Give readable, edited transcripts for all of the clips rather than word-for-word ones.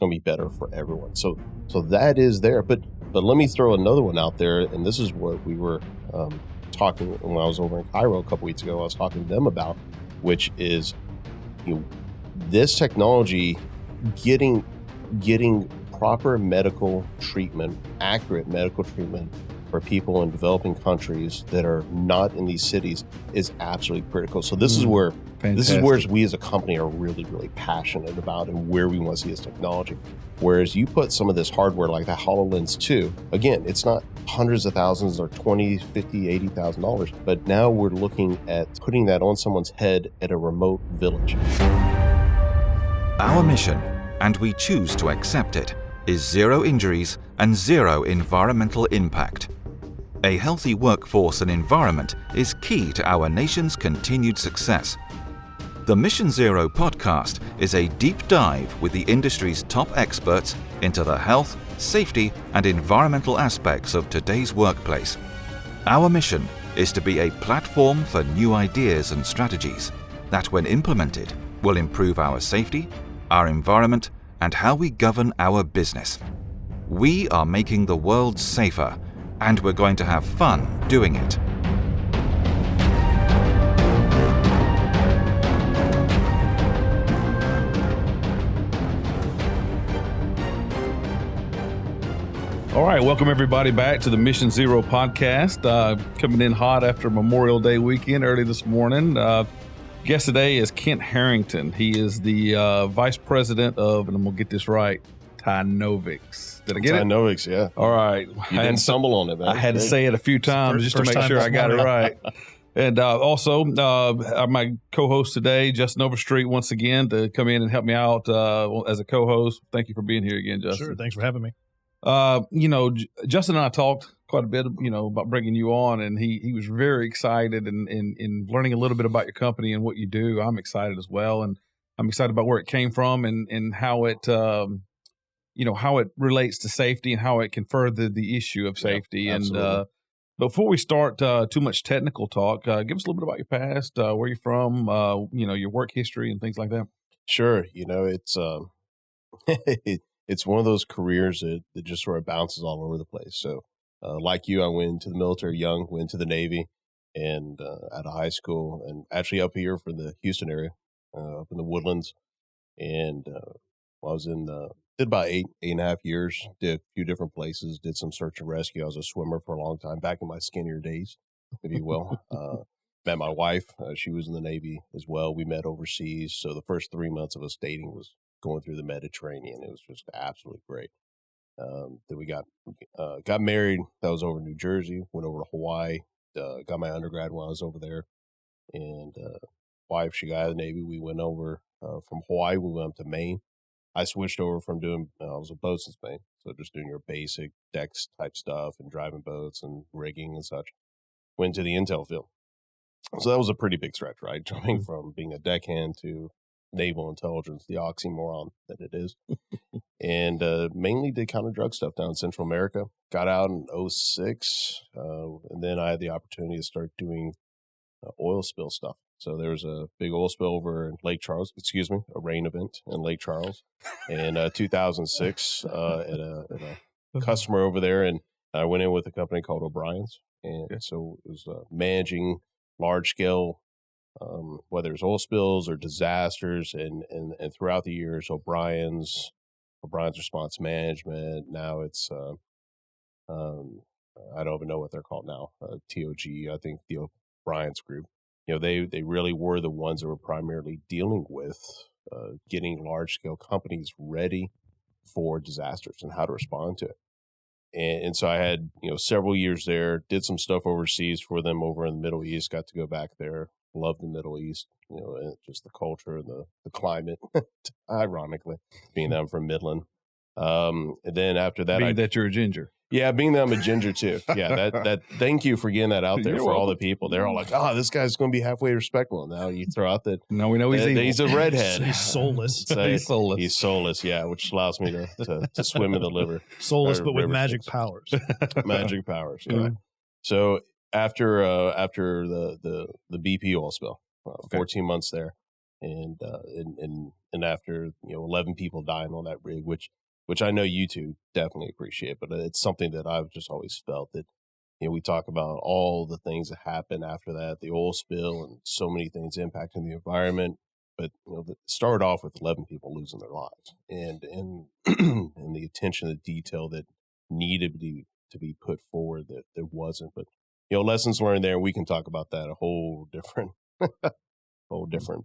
going to be better for everyone. So that is there. But let me throw another one out there, and this is what we were talking when I was over in Cairo a couple weeks ago. I was talking to them about, which is this technology getting proper medical treatment, accurate medical treatment for people in developing countries that are not in these cities is absolutely critical. So this is where we as a company are really, really passionate about and where we want to see this technology. Whereas you put some of this hardware like that HoloLens 2, again, it's not hundreds of thousands or $20,000, $50,000, $80,000, but now we're looking at putting that on someone's head at a remote village. Our mission, and we choose to accept it, is 0 injuries and 0 environmental impact. A healthy workforce and environment is key to our nation's continued success. The Mission Zero podcast is a deep dive with the industry's top experts into the health, safety, and environmental aspects of today's workplace. Our mission is to be a platform for new ideas and strategies that, when implemented, will improve our safety, our environment, and how we govern our business. We are making the world safer, and we're going to have fun doing it. All right, welcome everybody back to the Mission Zero podcast. Coming in hot after Memorial Day weekend early this morning. Guest today is Kent Harrington. He is the vice president of, and I'm going to get this right, Tienovix. Did I get it? Tienovix, yeah. All right. You didn't stumble on it, man. I had to say it a few times just to make sure I got it right. And also, my co-host today, Justin Overstreet, once again, to come in and help me out as a co-host. Thank you for being here again, Justin. Sure, thanks for having me. Justin and I talked quite a bit, about bringing you on, and he was very excited in learning a little bit about your company and what you do. I'm excited as well, and I'm excited about where it came from and how it, how it relates to safety and how it can further the issue of safety. Yeah, and before we start too much technical talk, give us a little bit about your past, where you're from, your work history and things like that. Sure. It's it's one of those careers that just sort of bounces all over the place. So like you, I went into the military young, went to the Navy and out of high school, and actually up here for the Houston area, up in the Woodlands. And I was did about eight and a half years, did a few different places, did some search and rescue. I was a swimmer for a long time, back in my skinnier days, if you will. Met my wife. She was in the Navy as well. We met overseas. So the first 3 months of us dating was going through the Mediterranean. It was just absolutely great. Then we got married. That was over in New Jersey. Went over to Hawaii. Got my undergrad when I was over there. And wife, she got out of the Navy. We went over from Hawaii. We went up to Maine. I switched over from doing, I was a boatswain's mate, so just doing your basic decks type stuff and driving boats and rigging and such. Went to the intel field. So that was a pretty big stretch, right? Jumping from being a deckhand to naval intelligence, the oxymoron that it is. And mainly did counter drug stuff down in Central America. Got out in 2006, and then I had the opportunity to start doing oil spill stuff. So there was a big oil spill over in Lake Charles, a rain event in Lake Charles in 2006 at a customer over there. And I went in with a company called O'Brien's. And so it was managing large scale, whether it's oil spills or disasters. And throughout the years, O'Brien's response management. Now it's, I don't even know what they're called now. TOG, I think the O'Brien's group. They really were the ones that were primarily dealing with getting large-scale companies ready for disasters and how to respond to it. And so I had, several years there, did some stuff overseas for them over in the Middle East, got to go back there, loved the Middle East, and just the culture and the climate, ironically, being that I'm from Midland. And then after that, that you're a ginger. Yeah, being that I'm a ginger too. Yeah, that. Thank you for getting that out there for all the people. They're all like, "Oh, this guy's going to be halfway respectable." Now you throw out that. No, we know he's a redhead. He's soulless. He's soulless. He's soulless. Yeah, which allows me to swim in the liver. Soulless, but with magic powers. Magic powers. Yeah. Mm-hmm. So after the BP oil spill, 14 months there, and after 11 people dying on that rig, which I know you two definitely appreciate, but it's something that I've just always felt that we talk about all the things that happen after that, the oil spill, and so many things impacting the environment. But it started off with 11 people losing their lives, and and the attention to detail that needed to be put forward that there wasn't. But lessons learned there. We can talk about that a whole different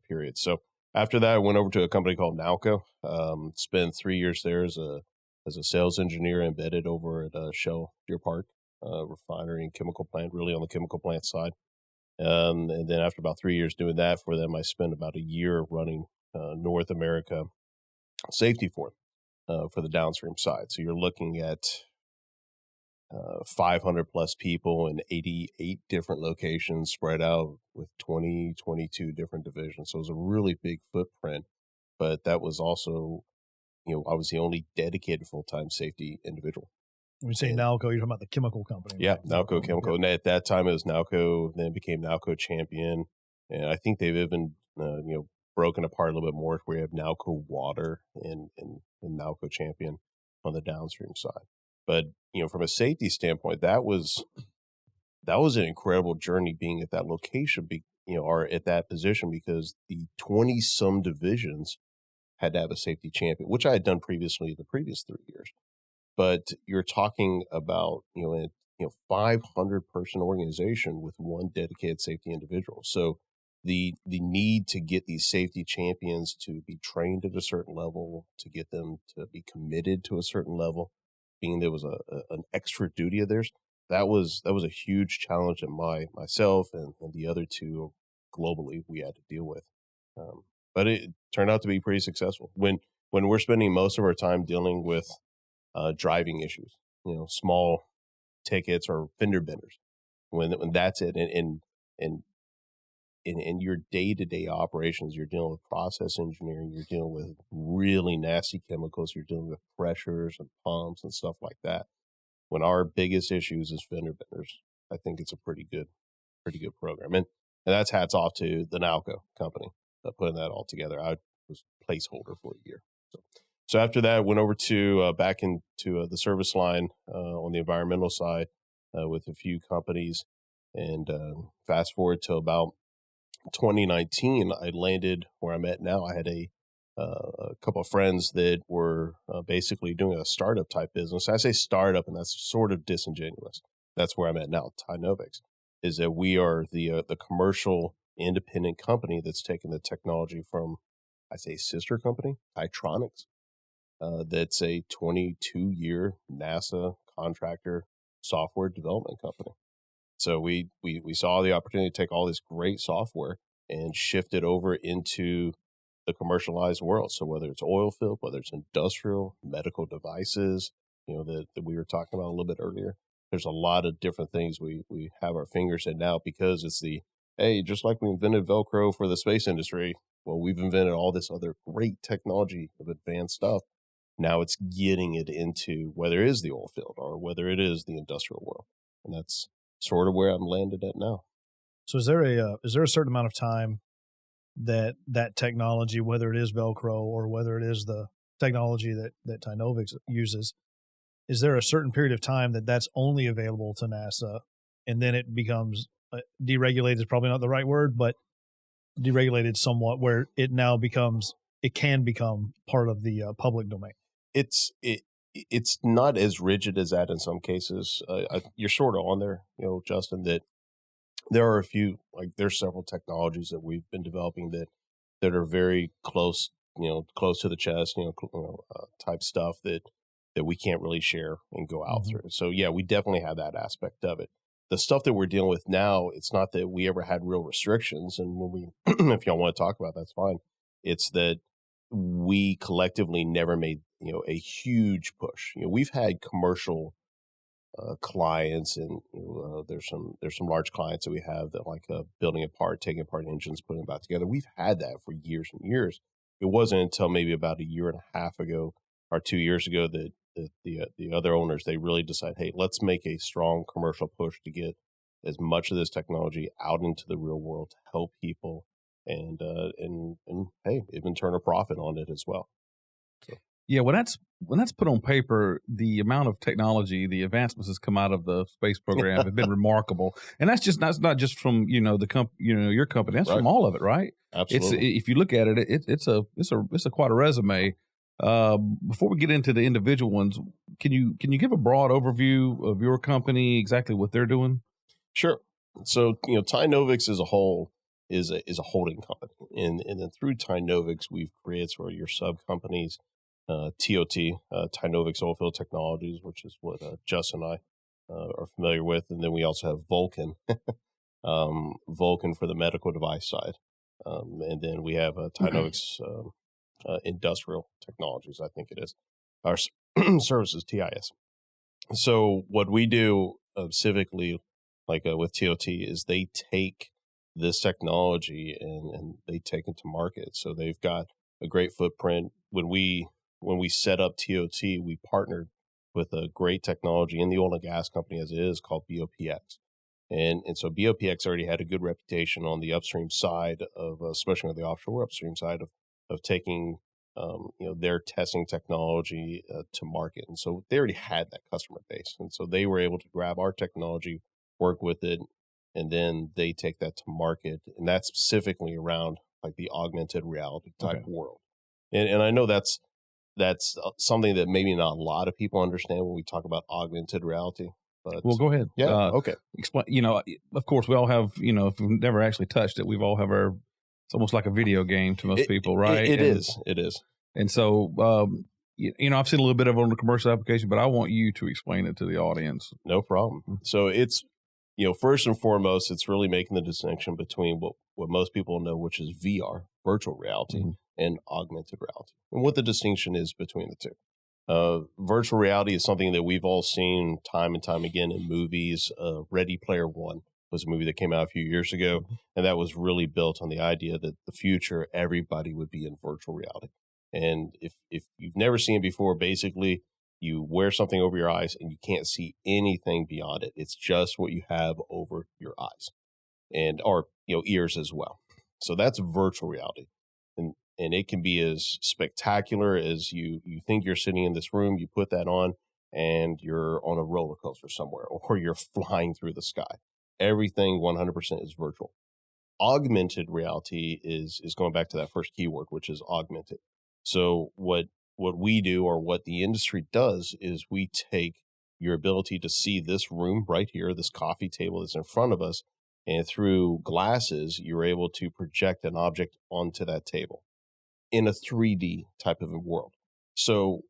period. So after that, I went over to a company called Nalco. Spent 3 years there as a sales engineer embedded over at Shell Deer Park refinery and chemical plant, really on the chemical plant side. And then after about 3 years doing that for them, I spent about a year running North America safety for the downstream side. So you're looking at 500 plus people in 88 different locations spread out with 22 different divisions. So it was a really big footprint, but that was also, I was the only dedicated full-time safety individual. When you say Nalco, you're talking about the chemical company. Yeah, right? Nalco Chemical. Yeah. And at that time, it was Nalco, then it became Nalco Champion. And I think they've even, broken apart a little bit more. We have Nalco Water and Nalco Champion on the downstream side. But, from a safety standpoint, that was an incredible journey being at that location, or at that position, because the 20-some divisions had to have a safety champion, which I had done previously in the previous 3 years. But you're talking about, a 500 person organization with one dedicated safety individual. So the need to get these safety champions to be trained at a certain level, to get them to be committed to a certain level, being there was an extra duty of theirs, that was a huge challenge that myself and the other two globally we had to deal with. But it turned out to be pretty successful. When we're spending most of our time dealing with driving issues, small tickets or fender benders, when that's it, and in your day-to-day operations, you're dealing with process engineering, you're dealing with really nasty chemicals, you're dealing with pressures and pumps and stuff like that. When our biggest issues is fender benders, I think it's a pretty good program. And that's hats off to the Nalco company putting that all together. I was placeholder for a year. So after that, I went over to back into the service line on the environmental side with a few companies. And fast forward to about 2019, I landed where I'm at now. I had a couple of friends that were basically doing a startup type business. I say startup, and that's sort of disingenuous. That's where I'm at now. Tienovix is that we are the commercial independent company that's taken the technology from, I say, sister company, Tienovix. That's a 22-year NASA contractor software development company. So we saw the opportunity to take all this great software and shift it over into the commercialized world. So whether it's oil field, whether it's industrial, medical devices, that we were talking about a little bit earlier, there's a lot of different things we have our fingers in now, because it's just like we invented Velcro for the space industry, well, we've invented all this other great technology of advanced stuff. Now it's getting it into whether it is the oil field or whether it is the industrial world. And that's sort of where I'm landed at now. So is there a certain amount of time that technology, whether it is Velcro or whether it is the technology that Tienovix uses, is there a certain period of time that's only available to NASA, and then it becomes deregulated is probably not the right word, but deregulated somewhat, where it can become part of the public domain? It's not as rigid as that in some cases. You're sort of on there, Justin, that there are a few, there's several technologies that we've been developing that are very close, close to the chest, type stuff that we can't really share and go out through. So yeah, we definitely have that aspect of it. The stuff that we're dealing with now, it's not that we ever had real restrictions. And when we, if y'all want to talk about, that's fine. It's that we collectively never made, a huge push. We've had commercial clients, and there's some large clients that we have that like building apart, taking apart engines, putting them back together. We've had that for years and years. It wasn't until maybe about a year and a half ago or 2 years ago that the other owners, they really decide, hey, let's make a strong commercial push to get as much of this technology out into the real world to help people and hey, even turn a profit on it as well. So. Yeah, when that's put on paper, the amount of technology, the advancements that's come out of the space program have been remarkable, and that's not just from your company. That's from all of it, right? Absolutely. If you look at it, it's a quite a resume. Before we get into the individual ones, can you give a broad overview of your company, exactly what they're doing? Sure. So Tienovix as a whole is a holding company, and then through Tienovix we've created sort of your sub companies. TOT, Tienovix Oilfield Technologies, which is what Justin and I are familiar with. And then we also have Vulcan, Vulcan for the medical device side. And then we have Tienovix Industrial Technologies, I think it is, our services, TIS. So what we do specifically, like with TOT, is they take this technology and they take it to market. So they've got a great footprint. When we set up TOT, we partnered with a great technology in the oil and gas company as it is called BOPX. And so BOPX already had a good reputation on the upstream side of, especially on the offshore upstream side of taking, their testing technology to market. And so they already had that customer base. And so they were able to grab our technology, work with it, and then they take that to market. And that's specifically around like the augmented reality type world. And I know that's something that maybe not a lot of people understand when we talk about augmented reality. But well, go ahead. Yeah. Okay. Explain. Of course, we all have. If we've never actually touched it, we've all have our. It's almost like a video game to most people, right? It is. And so, I've seen a little bit of it on the commercial application, but I want you to explain it to the audience. No problem. So it's, first and foremost, it's really making the distinction between what most people know, which is VR, virtual reality, and augmented reality, and what the distinction is between the two. Virtual reality is something that we've all seen time and time again in movies. Ready Player One was a movie that came out a few years ago, and that was really built on the idea that the future, everybody would be in virtual reality. And if you've never seen it before, basically you wear something over your eyes and you can't see anything beyond it. It's just what you have over your eyes or ears as well. So that's virtual reality. And it can be as spectacular as you think you're sitting in this room, you put that on and you're on a roller coaster somewhere or you're flying through the sky. Everything 100% is virtual. Augmented reality is going back to that first keyword, which is augmented. So what we do, or what the industry does, is we take your ability to see this room right here, this coffee table that's in front of us, and through glasses, you're able to project an object onto that table in a 3D type of a world. So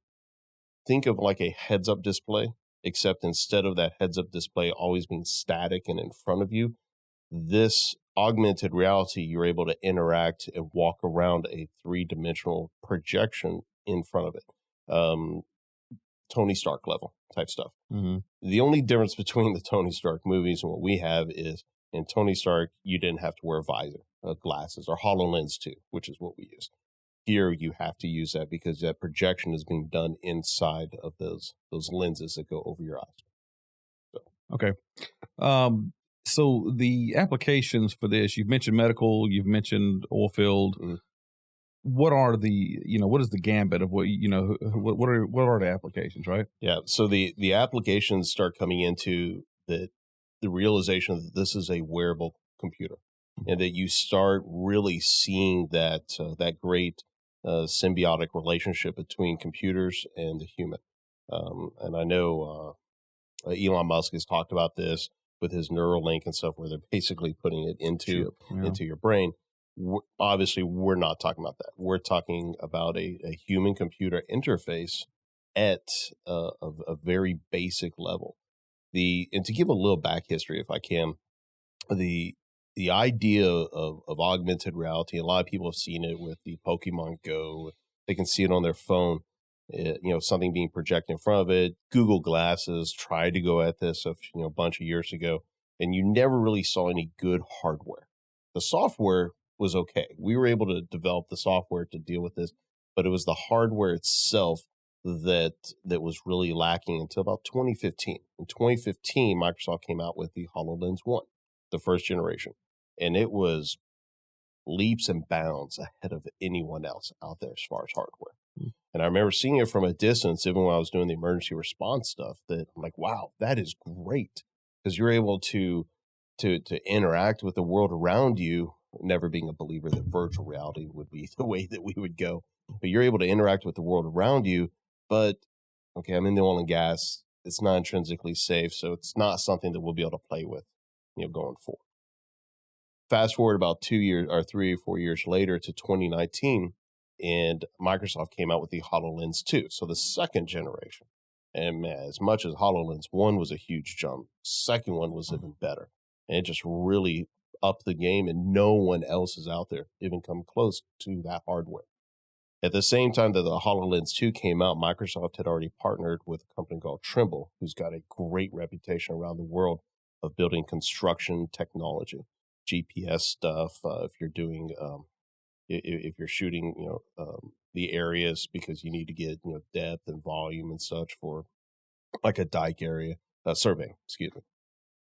think of like a heads-up display, except instead of that heads-up display always being static and in front of you, this augmented reality, you're able to interact and walk around a 3-dimensional projection in front of it. Tony Stark level type stuff. The only difference between the Tony Stark movies and what we have is in Tony Stark, you didn't have to wear a visor, glasses, or HoloLens 2, which is what we use. Here, you have to use that because that projection is being done inside of those lenses that go over your eyes. So. Okay. So the applications for this, you've mentioned medical, you've mentioned oil field. What are the, what is the gambit of what, what are the applications, right? Yeah. So the applications start coming into the realization that this is a wearable computer and that you start really seeing that great symbiotic relationship between computers and the human. And I know Elon Musk has talked about this with his Neuralink and stuff, where they're basically putting it into your brain. Obviously, we're not talking about that. We're talking about a human-computer interface at a very basic level. And to give a little back history, if I can, the idea of augmented reality, a lot of people have seen it with the Pokemon Go. They can see it on their phone. Something being projected in front of it. Google Glasses tried to go at this a bunch of years ago, and you never really saw any good hardware. The software was okay. We were able to develop the software to deal with this, but it was the hardware itself that was really lacking until about 2015. In 2015, Microsoft came out with the HoloLens 1, the first generation, and it was leaps and bounds ahead of anyone else out there as far as hardware. And I remember seeing it from a distance, even when I was doing the emergency response stuff, that I'm like, wow, that is great. Because you're able to interact with the world around you, never being a believer that virtual reality would be the way that we would go. But you're able to interact with the world around you. But, okay, I'm in the oil and gas. It's not intrinsically safe. So it's not something that we'll be able to play with, going forward. Fast forward about 2 years or 3 or 4 years later to 2019. And Microsoft came out with the HoloLens 2, so the second generation. And man, as much as HoloLens 1 was a huge jump, second one was even better. And it just really upped the game, and no one else is out there even come close to that hardware. At the same time that the HoloLens 2 came out, Microsoft had already partnered with a company called Trimble, who's got a great reputation around the world of building construction technology, GPS stuff, if you're doing... if you're shooting, the areas because you need to get, depth and volume and such for like a dike area, surveying, excuse me.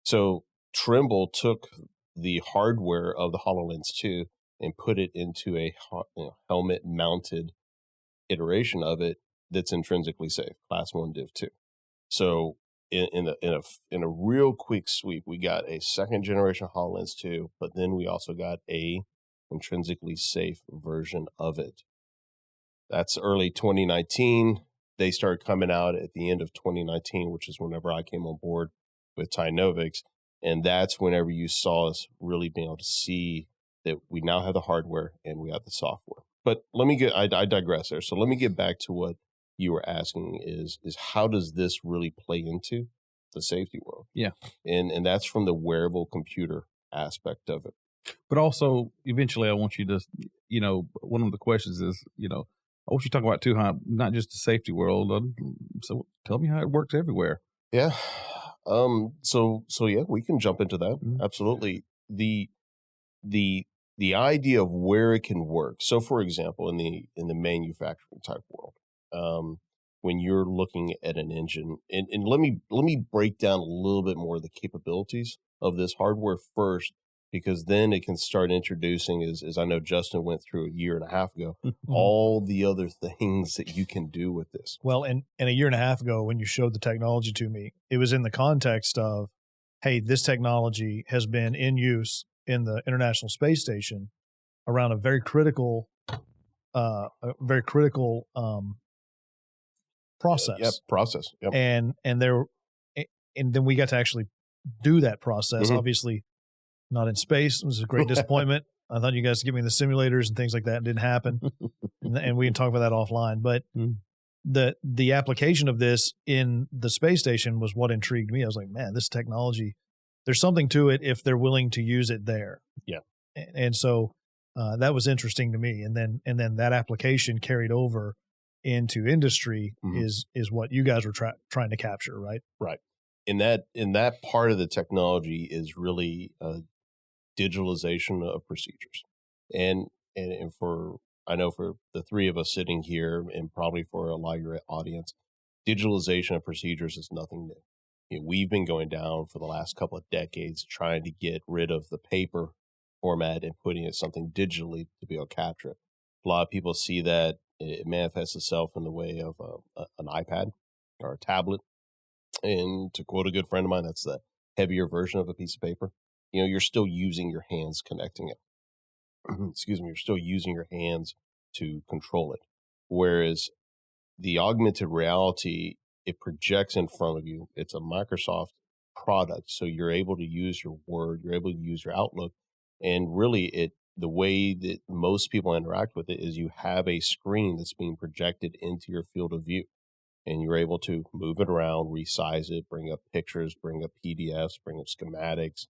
So Trimble took the hardware of the HoloLens 2 and put it into a helmet mounted iteration of it that's intrinsically safe, class 1 div 2. So in a real quick sweep, we got a second generation HoloLens 2, but then we also got a intrinsically safe version of it. That's early 2019. They started coming out at the end of 2019, which is whenever I came on board with Tienovix. And that's whenever you saw us really being able to see that we now have the hardware and we have the software. But I digress there. So let me get back to what you were asking is how does this really play into the safety world? Yeah. And that's from the wearable computer aspect of it. But also, eventually, I want you to, one of the questions is, I want you to talk about too, how not just the safety world. So tell me how it works everywhere. Yeah. So yeah, we can jump into that. Mm-hmm. Absolutely. The idea of where it can work. So, for example, in the manufacturing type world, when you're looking at an engine, and let me break down a little bit more of the capabilities of this hardware first, because then it can start introducing, as I know Justin went through a year and a half ago, all the other things that you can do with this. Well, and a year and a half ago, when you showed the technology to me, it was in the context of, hey, this technology has been in use in the International Space Station around a very critical process. Yep, process. Yep. And then we got to actually do that process. Mm-hmm. Obviously, not in space. It was a great disappointment. I thought you guys would give me the simulators and things like that. It didn't happen. And we can talk about that offline. But the application of this in the space station was what intrigued me. I was like, man, this technology, there's something to it if they're willing to use it there. Yeah. And so that was interesting to me. And then that application carried over into industry is what you guys were trying to capture, right? Right. In that part of the technology is really digitalization of procedures. And for, I know for the three of us sitting here and probably for a lot of your audience, digitalization of procedures is nothing new. We've been going down for the last couple of decades trying to get rid of the paper format and putting it something digitally to be able to capture it. A lot of people see that it manifests itself in the way of an iPad or a tablet. And to quote a good friend of mine, that's the heavier version of a piece of paper. You're still using your hands connecting it. Excuse me. You're still using your hands to control it. Whereas the augmented reality, it projects in front of you. It's a Microsoft product. So you're able to use your Word, you're able to use your Outlook. And really the way that most people interact with it is you have a screen that's being projected into your field of view. And you're able to move it around, resize it, bring up pictures, bring up PDFs, bring up schematics,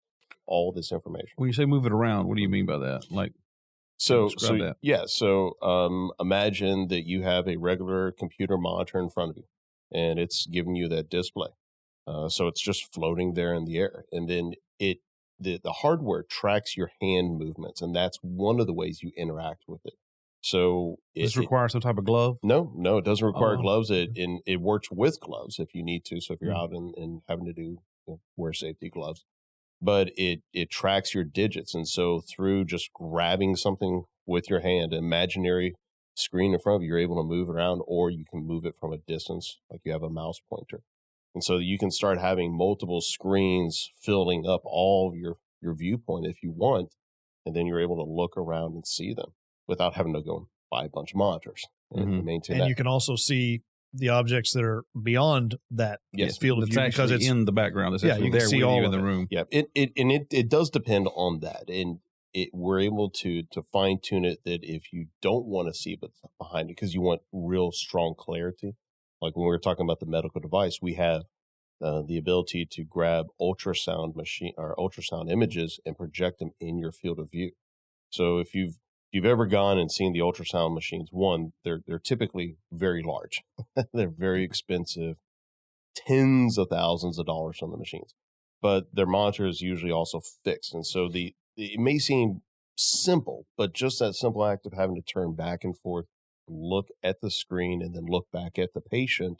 all this information. When you say move it around, what do you mean by that? That. Yeah. So imagine that you have a regular computer monitor in front of you, and it's giving you that display. So it's just floating there in the air, and then the hardware tracks your hand movements, and that's one of the ways you interact with it. So does it require some type of glove? No, it doesn't require gloves. It works with gloves if you need to. So if you're out and having to wear safety gloves. but it tracks your digits. And so through just grabbing something with your hand, an imaginary screen in front of you, you're able to move it around, or you can move it from a distance, like you have a mouse pointer. And so you can start having multiple screens filling up all of your viewpoint if you want, and then you're able to look around and see them without having to go and buy a bunch of monitors and maintain and that. you can also see the objects that are beyond that field of view, because it's in the background. It's you can there see with all you of in the it. room. Yeah, it does depend on that, and we're able to fine tune it that if you don't want to see what's behind it, because you want real strong clarity. Like when we were talking about the medical device, we have the ability to grab ultrasound images and project them in your field of view. So if you've ever gone and seen the ultrasound machines, one, they're typically very large. They're very expensive, tens of thousands of dollars on the machines, but their monitor is usually also fixed. And so it may seem simple, but just that simple act of having to turn back and forth, look at the screen, and then look back at the patient,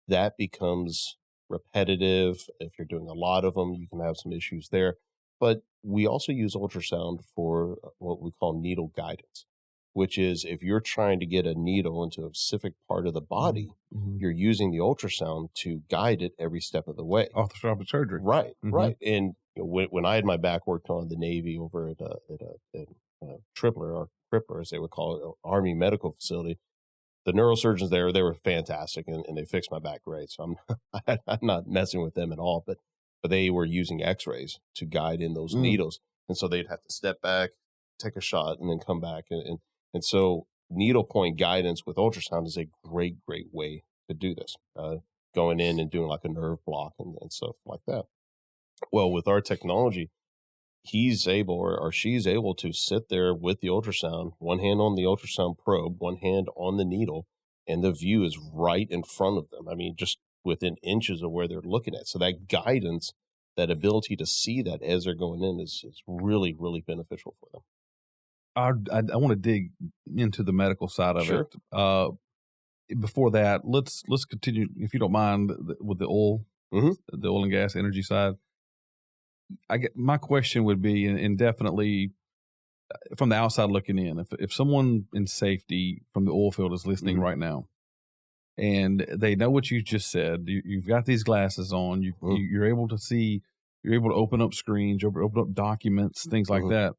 that becomes repetitive. If you're doing a lot of them, you can have some issues there. But we also use ultrasound for what we call needle guidance, which is if you're trying to get a needle into a specific part of the body, you're using the ultrasound to guide it every step of the way. Arthroscopic surgery. Right, right. And when I had my back worked on the Navy over at Tripler, or Crippler, as they would call it, Army Medical Facility, the neurosurgeons there, they were fantastic, and they fixed my back great. So I'm not messing with them at all, but they were using x-rays to guide in those needles. And so they'd have to step back, take a shot, and then come back. And so needle point guidance with ultrasound is a great way to do this, going in and doing like a nerve block and stuff like that. Well, with our technology, he's able or she's able to sit there with the ultrasound, one hand on the ultrasound probe, one hand on the needle, and the view is right in front of them. I mean, just within inches of where they're looking at. So that guidance, that ability to see that as they're going in is really, really beneficial for them. I want to dig into the medical side of Sure. it. Before that, let's continue, if you don't mind, with the oil, the oil and gas energy side. My question would be, and definitely from the outside looking in, if someone in safety from the oil field is listening right now, and they know what you just said, you've got these glasses on, you're able to see, you're able to open up screens, open up documents, things like that.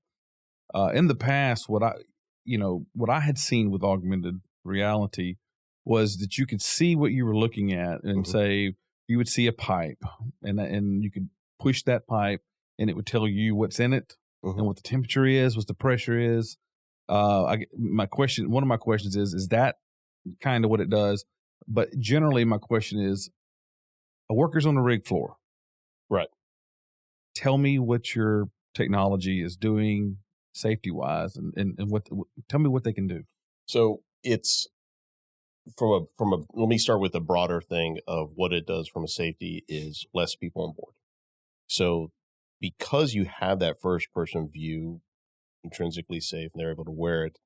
In the past, what I had seen with augmented reality was that you could see what you were looking at, and say you would see a pipe, and you could push that pipe, and it would tell you what's in it and what the temperature is, what the pressure is. One of my questions is that kind of what it does? But generally, my question is, a worker's on the rig floor, right? Tell me what your technology is doing safety wise, and tell me what they can do. So it's from a let me start with the broader thing of what it does from a safety is less people on board. So because you have that first person view, intrinsically safe, and they're able to wear it,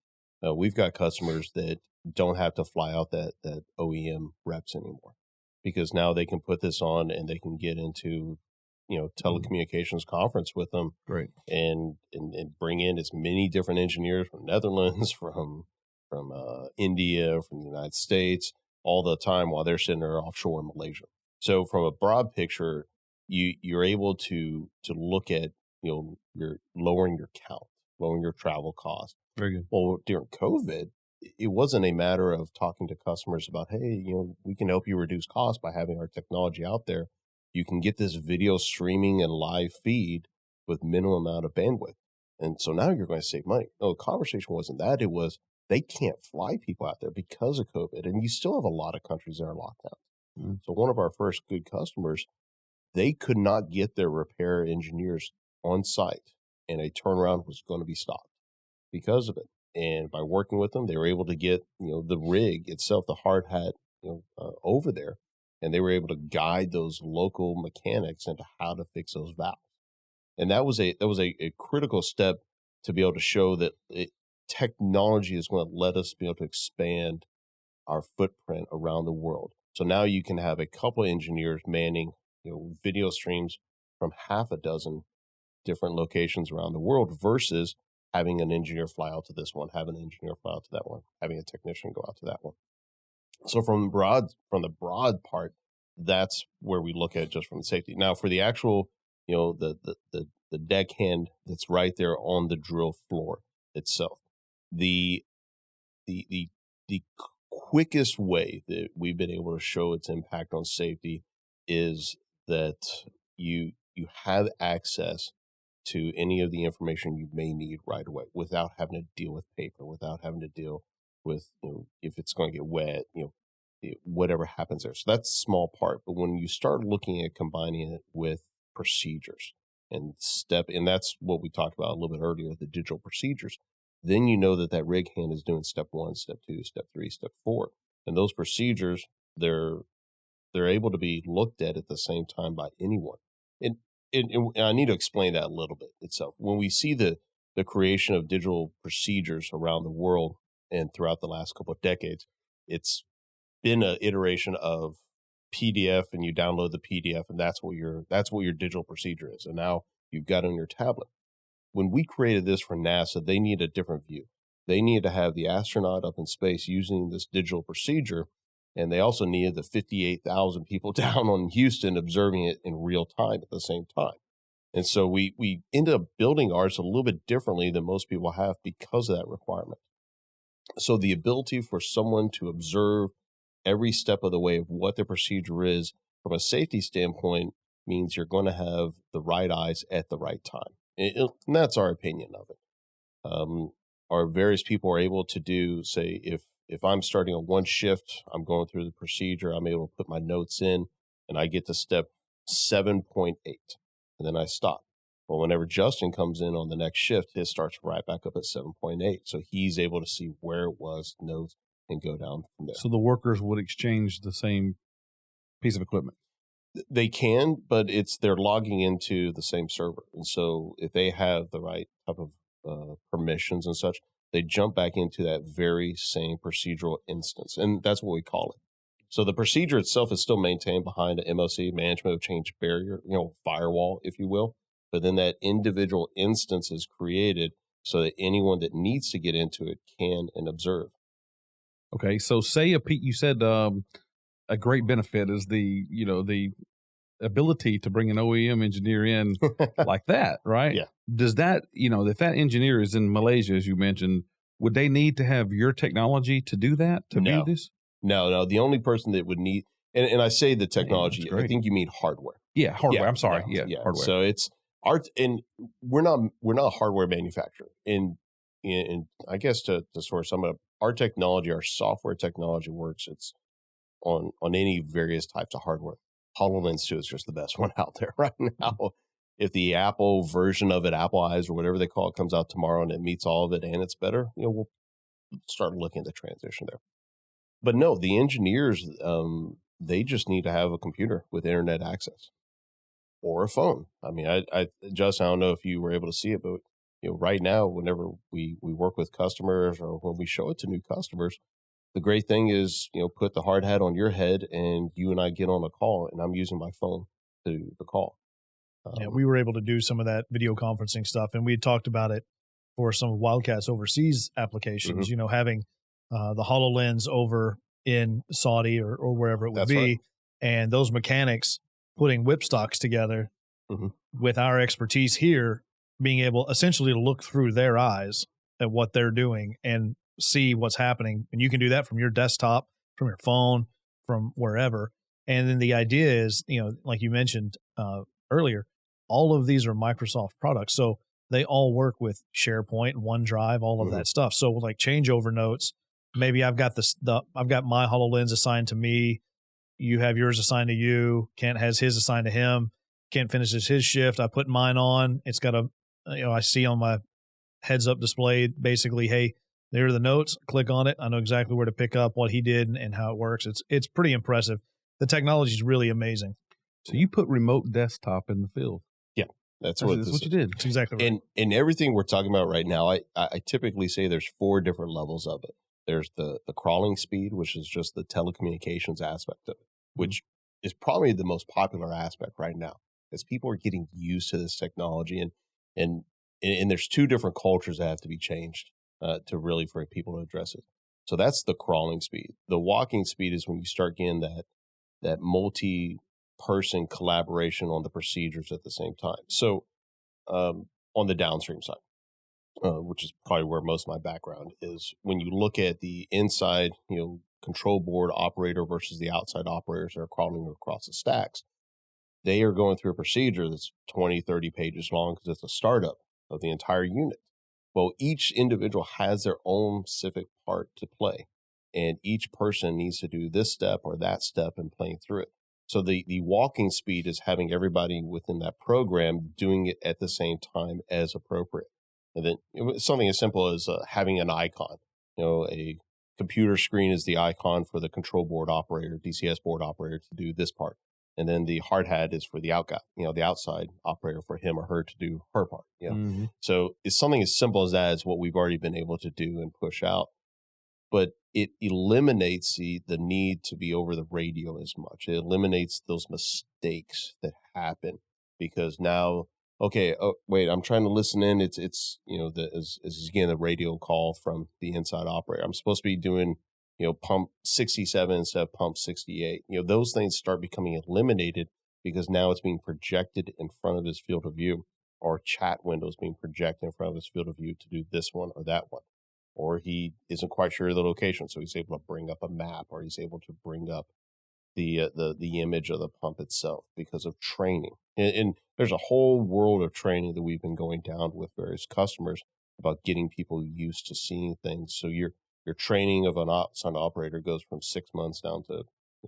we've got customers that don't have to fly out that OEM reps anymore, because now they can put this on and they can get into telecommunications conference with them, right? And bring in as many different engineers from Netherlands, from India, from the United States, all the time while they're sitting there offshore in Malaysia. So from a broad picture, you're able to look at you're lowering your count, lowering your travel costs. Very good. Well, during COVID, it wasn't a matter of talking to customers about, hey, we can help you reduce costs by having our technology out there. You can get this video streaming and live feed with minimum amount of bandwidth. And so now you're going to save money. No, the conversation wasn't that. It was they can't fly people out there because of COVID. And you still have a lot of countries that are locked down. So one of our first good customers, they could not get their repair engineers on site, and a turnaround was going to be stopped because of it. And by working with them, they were able to get, the rig itself, the hard hat, over there. And they were able to guide those local mechanics into how to fix those valves. And that was a critical step to be able to show that technology is going to let us be able to expand our footprint around the world. So now you can have a couple of engineers manning, video streams from half a dozen different locations around the world versus having an engineer fly out to this one, having an engineer fly out to that one, having a technician go out to that one. So from the broad part, that's where we look at just from the safety. Now for the actual, the deckhand that's right there on the drill floor itself, the quickest way that we've been able to show its impact on safety is that you have access to any of the information you may need right away without having to deal with paper, without having to deal with, if it's going to get wet, whatever happens there. So that's a small part. But when you start looking at combining it with procedures and that's what we talked about a little bit earlier, the digital procedures, then you know that rig hand is doing step 1, step 2, step 3, step 4. And those procedures, they're able to be looked at the same time by anyone. And I need to explain that a little bit itself. When we see the creation of digital procedures around the world and throughout the last couple of decades, it's been an iteration of PDF, and you download the PDF, and that's what your digital procedure is. And now you've got it on your tablet. When we created this for NASA, they need a different view. They needed to have the astronaut up in space using this digital procedure, and they also needed the 58,000 people down on Houston observing it in real time at the same time. And so we ended up building ours a little bit differently than most people have because of that requirement. So the ability for someone to observe every step of the way of what the procedure is from a safety standpoint means you're going to have the right eyes at the right time. And that's our opinion of it. Our various people are able to do, say, if I'm starting on one shift, I'm going through the procedure, I'm able to put my notes in, and I get to step 7.8, and then I stop. Well, whenever Justin comes in on the next shift, his starts right back up at 7.8. So he's able to see where it was, notes, and go down from there. So the workers would exchange the same piece of equipment? They can, but they're logging into the same server. And so if they have the right type of permissions and such, they jump back into that very same procedural instance. And that's what we call it. So the procedure itself is still maintained behind an MOC, management of change barrier, firewall, if you will. But then that individual instance is created so that anyone that needs to get into it can and observe. Okay, so say you said a great benefit is the ability to bring an OEM engineer in like that, right? Yeah. Does that, if that engineer is in Malaysia, as you mentioned, would they need to have your technology to do that, to view this? No. The only person that would need, and I say the technology, I think you mean hardware. Yeah, hardware. I'm sorry. Yeah, hardware. So it's and we're not a hardware manufacturer. And I guess to sort of sum it up, our technology, our software technology works. It's on any various types of hardware. Hololens 2 is just the best one out there right now. If the Apple version of it, Apple Eyes or whatever they call it, comes out tomorrow and it meets all of it and it's better, we'll start looking at the transition there. But no, the engineers, they just need to have a computer with internet access or a phone. I mean, Justin, I don't know if you were able to see it, but right now, whenever we work with customers or when we show it to new customers, the great thing is, put the hard hat on your head and you and I get on a call and I'm using my phone to do the call. We were able to do some of that video conferencing stuff, and we had talked about it for some of Wildcat's overseas applications, having the HoloLens over in Saudi or wherever it would be, right. And those mechanics putting whipstocks together with our expertise here, being able essentially to look through their eyes at what they're doing and see what's happening. And you can do that from your desktop, from your phone, from wherever. And then the idea is, like you mentioned earlier, all of these are Microsoft products. So they all work with SharePoint, OneDrive, all of that stuff. So like changeover notes, maybe I've got I've got my HoloLens assigned to me. You have yours assigned to you. Kent has his assigned to him. Kent finishes his shift. I put mine on. It's got I see on my heads up display, basically, hey, there are the notes. Click on it. I know exactly where to pick up what he did and how it works. It's pretty impressive. The technology is really amazing. So you put remote desktop in the field. Yeah, that's what you did. That's exactly right. And everything we're talking about right now, I typically say there's 4 different levels of it. There's the crawling speed, which is just the telecommunications aspect of it, which is probably the most popular aspect right now, as people are getting used to this technology. And And there's two different cultures that have to be changed to really for people to address it. So that's the crawling speed. The walking speed is when you start getting that multi-person collaboration on the procedures at the same time. So on the downstream side, which is probably where most of my background is, when you look at the inside, control board operator versus the outside operators that are crawling across the stacks, they are going through a procedure that's 20, 30 pages long because it's a startup of the entire unit. Well, each individual has their own specific part to play, and each person needs to do this step or that step and playing through it. So the walking speed is having everybody within that program doing it at the same time as appropriate. And then something as simple as having an icon. A computer screen is the icon for the control board operator, DCS board operator to do this part. And then the hard hat is for the the outside operator for him or her to do her part. Mm-hmm. So it's something as simple as that is what we've already been able to do and push out. But it eliminates the need to be over the radio as much. It eliminates those mistakes that happen because now, okay, oh wait, I'm trying to listen in. It's again the radio call from the inside operator. I'm supposed to be doing pump 67 instead of pump 68. Those things start becoming eliminated because now it's being projected in front of his field of view, or chat windows being projected in front of his field of view to do this one or that one. Or he isn't quite sure of the location, so he's able to bring up a map, or he's able to bring up the image of the pump itself because of training. And there's a whole world of training that we've been going down with various customers about getting people used to seeing things. So your training of an outside operator goes from 6 months down to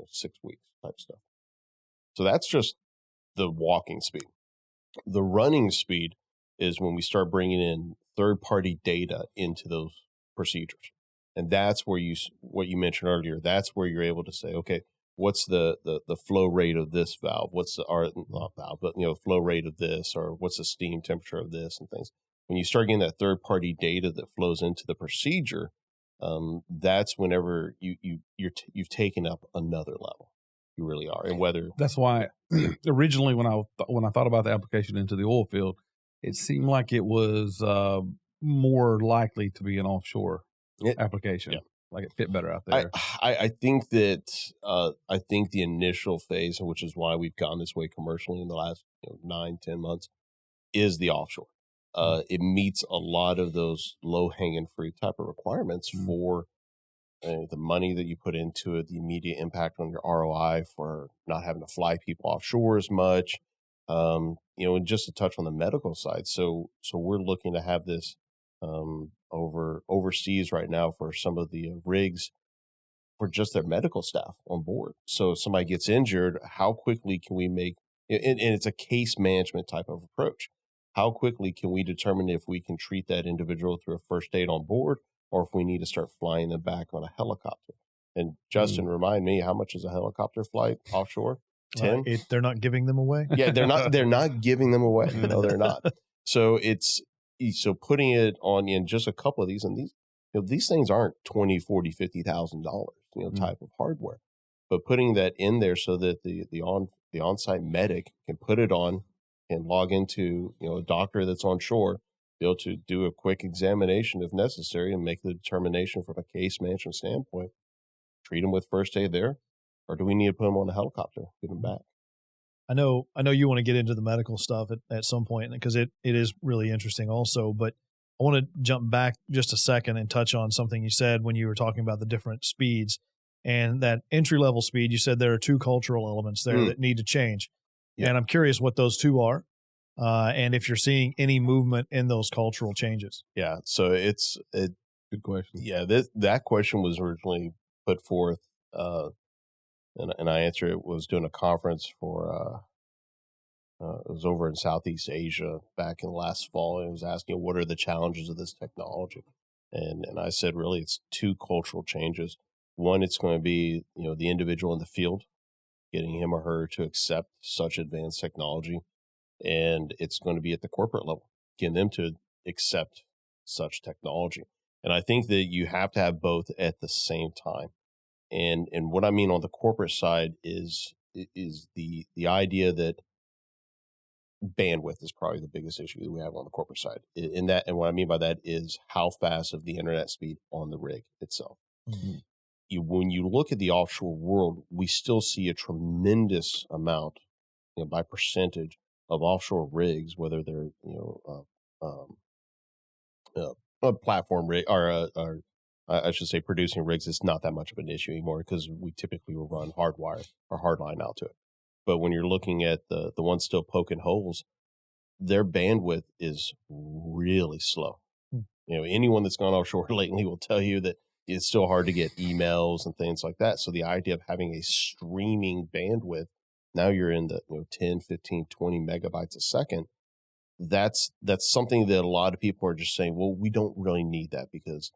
6 weeks type stuff. So that's just the walking speed. The running speed is when we start bringing in third-party data into those procedures. And that's where what you mentioned earlier, that's where you're able to say, okay, what's the flow rate of this valve? What's not valve, but flow rate of this, or what's the steam temperature of this and things. When you start getting that third-party data that flows into the procedure, that's whenever you've taken up another level. You really are. And whether that's why originally when I thought about the application into the oil field, it seemed like it was more likely to be an offshore application. Yeah. Like it fit better out there. I think that I think the initial phase, which is why we've gone this way commercially in the last 9-10 months, is the offshore. It meets a lot of those low-hanging fruit type of requirements for the money that you put into it, the immediate impact on your ROI for not having to fly people offshore as much, and just to touch on the medical side. So we're looking to have this overseas right now for some of the rigs for just their medical staff on board. So if somebody gets injured, how quickly can we make, and it's a case management type of approach. How quickly can we determine if we can treat that individual through a first aid on board, or if we need to start flying them back on a helicopter? And Justin, remind me, how much is a helicopter flight offshore? 10? They're not giving them away? Yeah, they're not giving them away. No, they're not. So so putting it on in just a couple of these, and these things aren't $20,000, $40,000, $50,000, type of hardware, but putting that in there so that the on-site medic can put it on and log into, a doctor that's on shore, be able to do a quick examination if necessary and make the determination from a case management standpoint, treat them with first aid there, or do we need to put them on a helicopter, get them back? I know you want to get into the medical stuff at some point because it is really interesting also, but I want to jump back just a second and touch on something you said when you were talking about the different speeds and that entry-level speed. You said there are two cultural elements there that need to change. Yeah. And I'm curious what those two are and if you're seeing any movement in those cultural changes. Yeah, so it's a good question. Yeah, that question was originally put forth and I answered it, was doing a conference for, it was over in Southeast Asia back in last fall. And it was asking, what are the challenges of this technology? And I said, really, it's two cultural changes. One, it's going to be, the individual in the field, getting him or her to accept such advanced technology. And it's going to be at the corporate level, getting them to accept such technology. And I think that you have to have both at the same time. And what I mean on the corporate side is the idea that bandwidth is probably the biggest issue that we have on the corporate side. In that, and what I mean by that is how fast of the internet speed on the rig itself. Mm-hmm. When you look at the offshore world, we still see a tremendous amount, by percentage, of offshore rigs, whether they're a platform rig or I should say producing rigs. It's not that much of an issue anymore because we typically will run hardwire or hardline out to it. But when you're looking at the ones still poking holes, their bandwidth is really slow. Anyone that's gone offshore lately will tell you that it's still hard to get emails and things like that. So the idea of having a streaming bandwidth, now you're in the 10, 15, 20 megabytes a second. That's something that a lot of people are just saying, well, we don't really need that because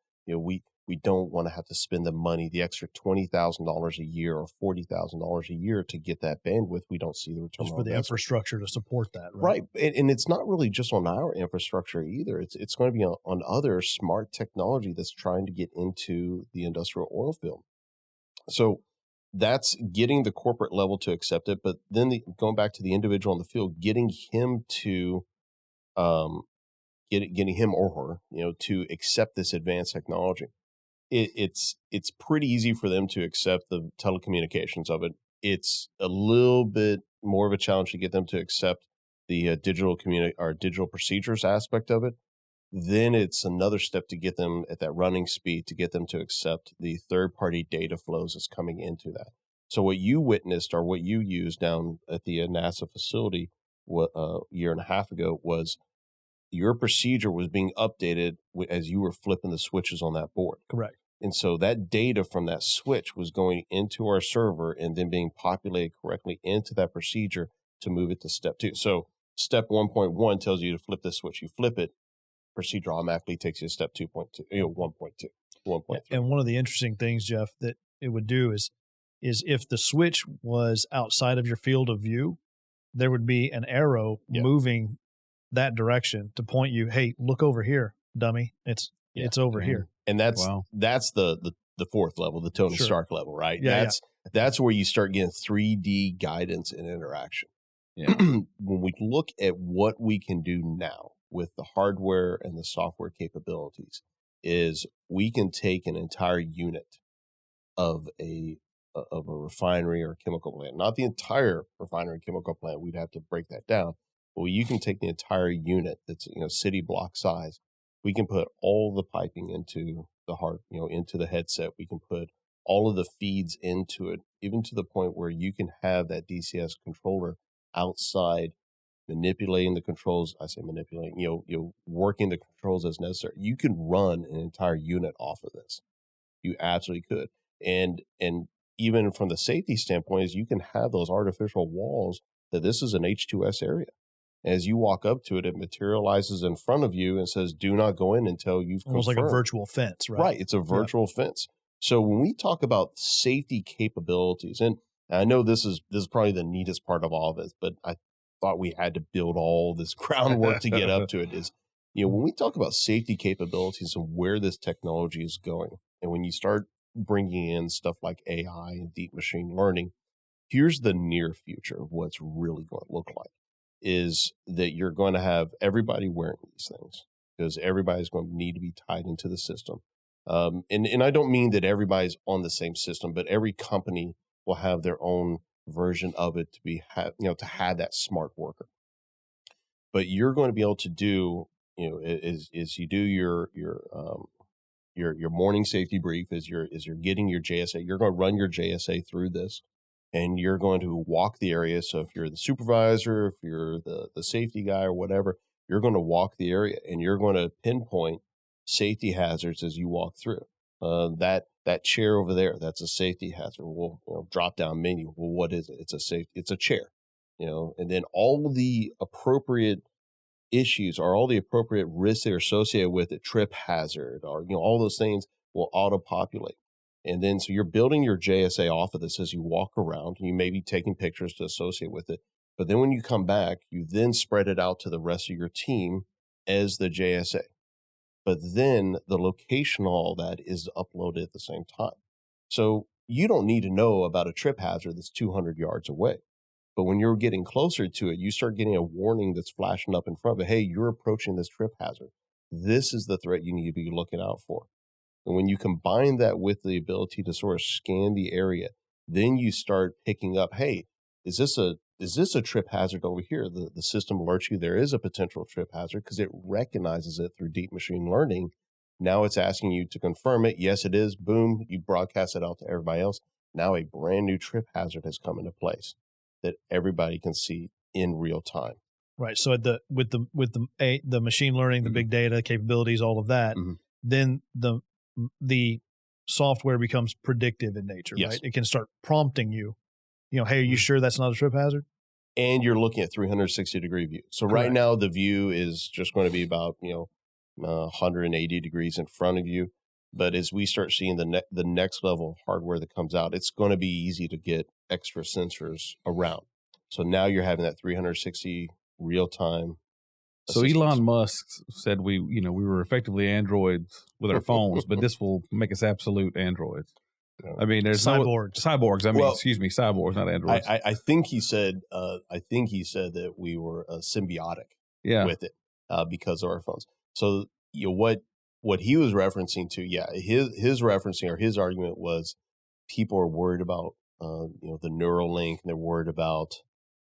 we don't want to have to spend the money, the extra $20,000 a year or $40,000 a year to get that bandwidth. We don't see the return just for the infrastructure to support that, right? And it's not really just on our infrastructure either. It's going to be on other smart technology that's trying to get into the industrial oil field. So that's getting the corporate level to accept it, but then going back to the individual in the field, getting him to getting him or her, to accept this advanced technology. It's pretty easy for them to accept the telecommunications of it. It's a little bit more of a challenge to get them to accept the digital procedures aspect of it. Then it's another step to get them at that running speed to get them to accept the third-party data flows that's coming into that. So what you witnessed or what you used down at the NASA facility a year and a half ago was your procedure was being updated as you were flipping the switches on that board. Correct. And so that data from that switch was going into our server and then being populated correctly into that procedure to move it to step 2. So step 1.1 tells you to flip this switch. You flip it, procedure automatically takes you to step 2.2, 1.2, 1.3. And one of the interesting things, Jeff, that it would do is if the switch was outside of your field of view, there would be an arrow moving that direction to point you, hey, look over here, dummy. It's over here. And that's the fourth level, the Tony Stark level, right? That's where you start getting 3D guidance and interaction. Yeah. When we look at what we can do now with the hardware and the software capabilities, is we can take an entire unit of a refinery or chemical plant, not the entire refinery chemical plant. We'd have to break that down. Well, you can take the entire unit that's city block size. We can put all the piping into the into the headset. We can put all of the feeds into it, even to the point where you can have that DCS controller outside manipulating the controls. I say manipulating, working the controls as necessary. You can run an entire unit off of this. You absolutely could. And even from the safety standpoint, is you can have those artificial walls that this is an H2S area. As you walk up to it, it materializes in front of you and says, do not go in until you've almost confirmed. Like a virtual fence, right? Right. It's a virtual fence. So when we talk about safety capabilities, and I know this is probably the neatest part of all of it, but I thought we had to build all this groundwork to get up to it, is, when we talk about safety capabilities and where this technology is going, and when you start bringing in stuff like AI and deep machine learning, here's the near future of what's really going to look like. Is that you're going to have everybody wearing these things because everybody's going to need to be tied into the system. And I don't mean that everybody's on the same system, but every company will have their own version of it to have that smart worker. But you're going to be able to do, is you do your morning safety brief as you're getting your JSA. You're going to run your JSA through this. And you're going to walk the area. So if you're the supervisor, if you're the safety guy or whatever, you're going to walk the area and you're going to pinpoint safety hazards as you walk through. That chair over there, that's a safety hazard. We'll drop down menu. Well, what is it? It's a chair. And then all the appropriate issues or all the appropriate risks that are associated with it, trip hazard or all those things will auto-populate. And then, so you're building your JSA off of this as you walk around, and you may be taking pictures to associate with it. But then when you come back, you then spread it out to the rest of your team as the JSA. But then the location of all that is uploaded at the same time. So you don't need to know about a trip hazard that's 200 yards away. But when you're getting closer to it, you start getting a warning that's flashing up in front of it. Hey, you're approaching this trip hazard. This is the threat you need to be looking out for. And when you combine that with the ability to sort of scan the area, then you start picking up, hey, is this a trip hazard over here? The system alerts you there is a potential trip hazard because it recognizes it through deep machine learning. Now it's asking you to confirm it. Yes, it is. Boom. You broadcast it out to everybody else. Now a brand new trip hazard has come into place that everybody can see in real time. Right. So with the machine learning, the big data capabilities, all of that, then the software becomes predictive in nature, right? It can start prompting you, hey, are you sure that's not a trip hazard? And you're looking at 360-degree view. So right now the view is just going to be about 180 degrees in front of you. But as we start seeing the next level of hardware that comes out, it's going to be easy to get extra sensors around. So now you're having that 360 real time. So Elon Musk said we were effectively androids with our phones, but this will make us absolute androids. I mean, there's cyborgs. Cyborgs, not androids. I think he said that we were symbiotic with it because of our phones. So what he was referencing to, his referencing or his argument was people are worried about the Neuralink, and they're worried about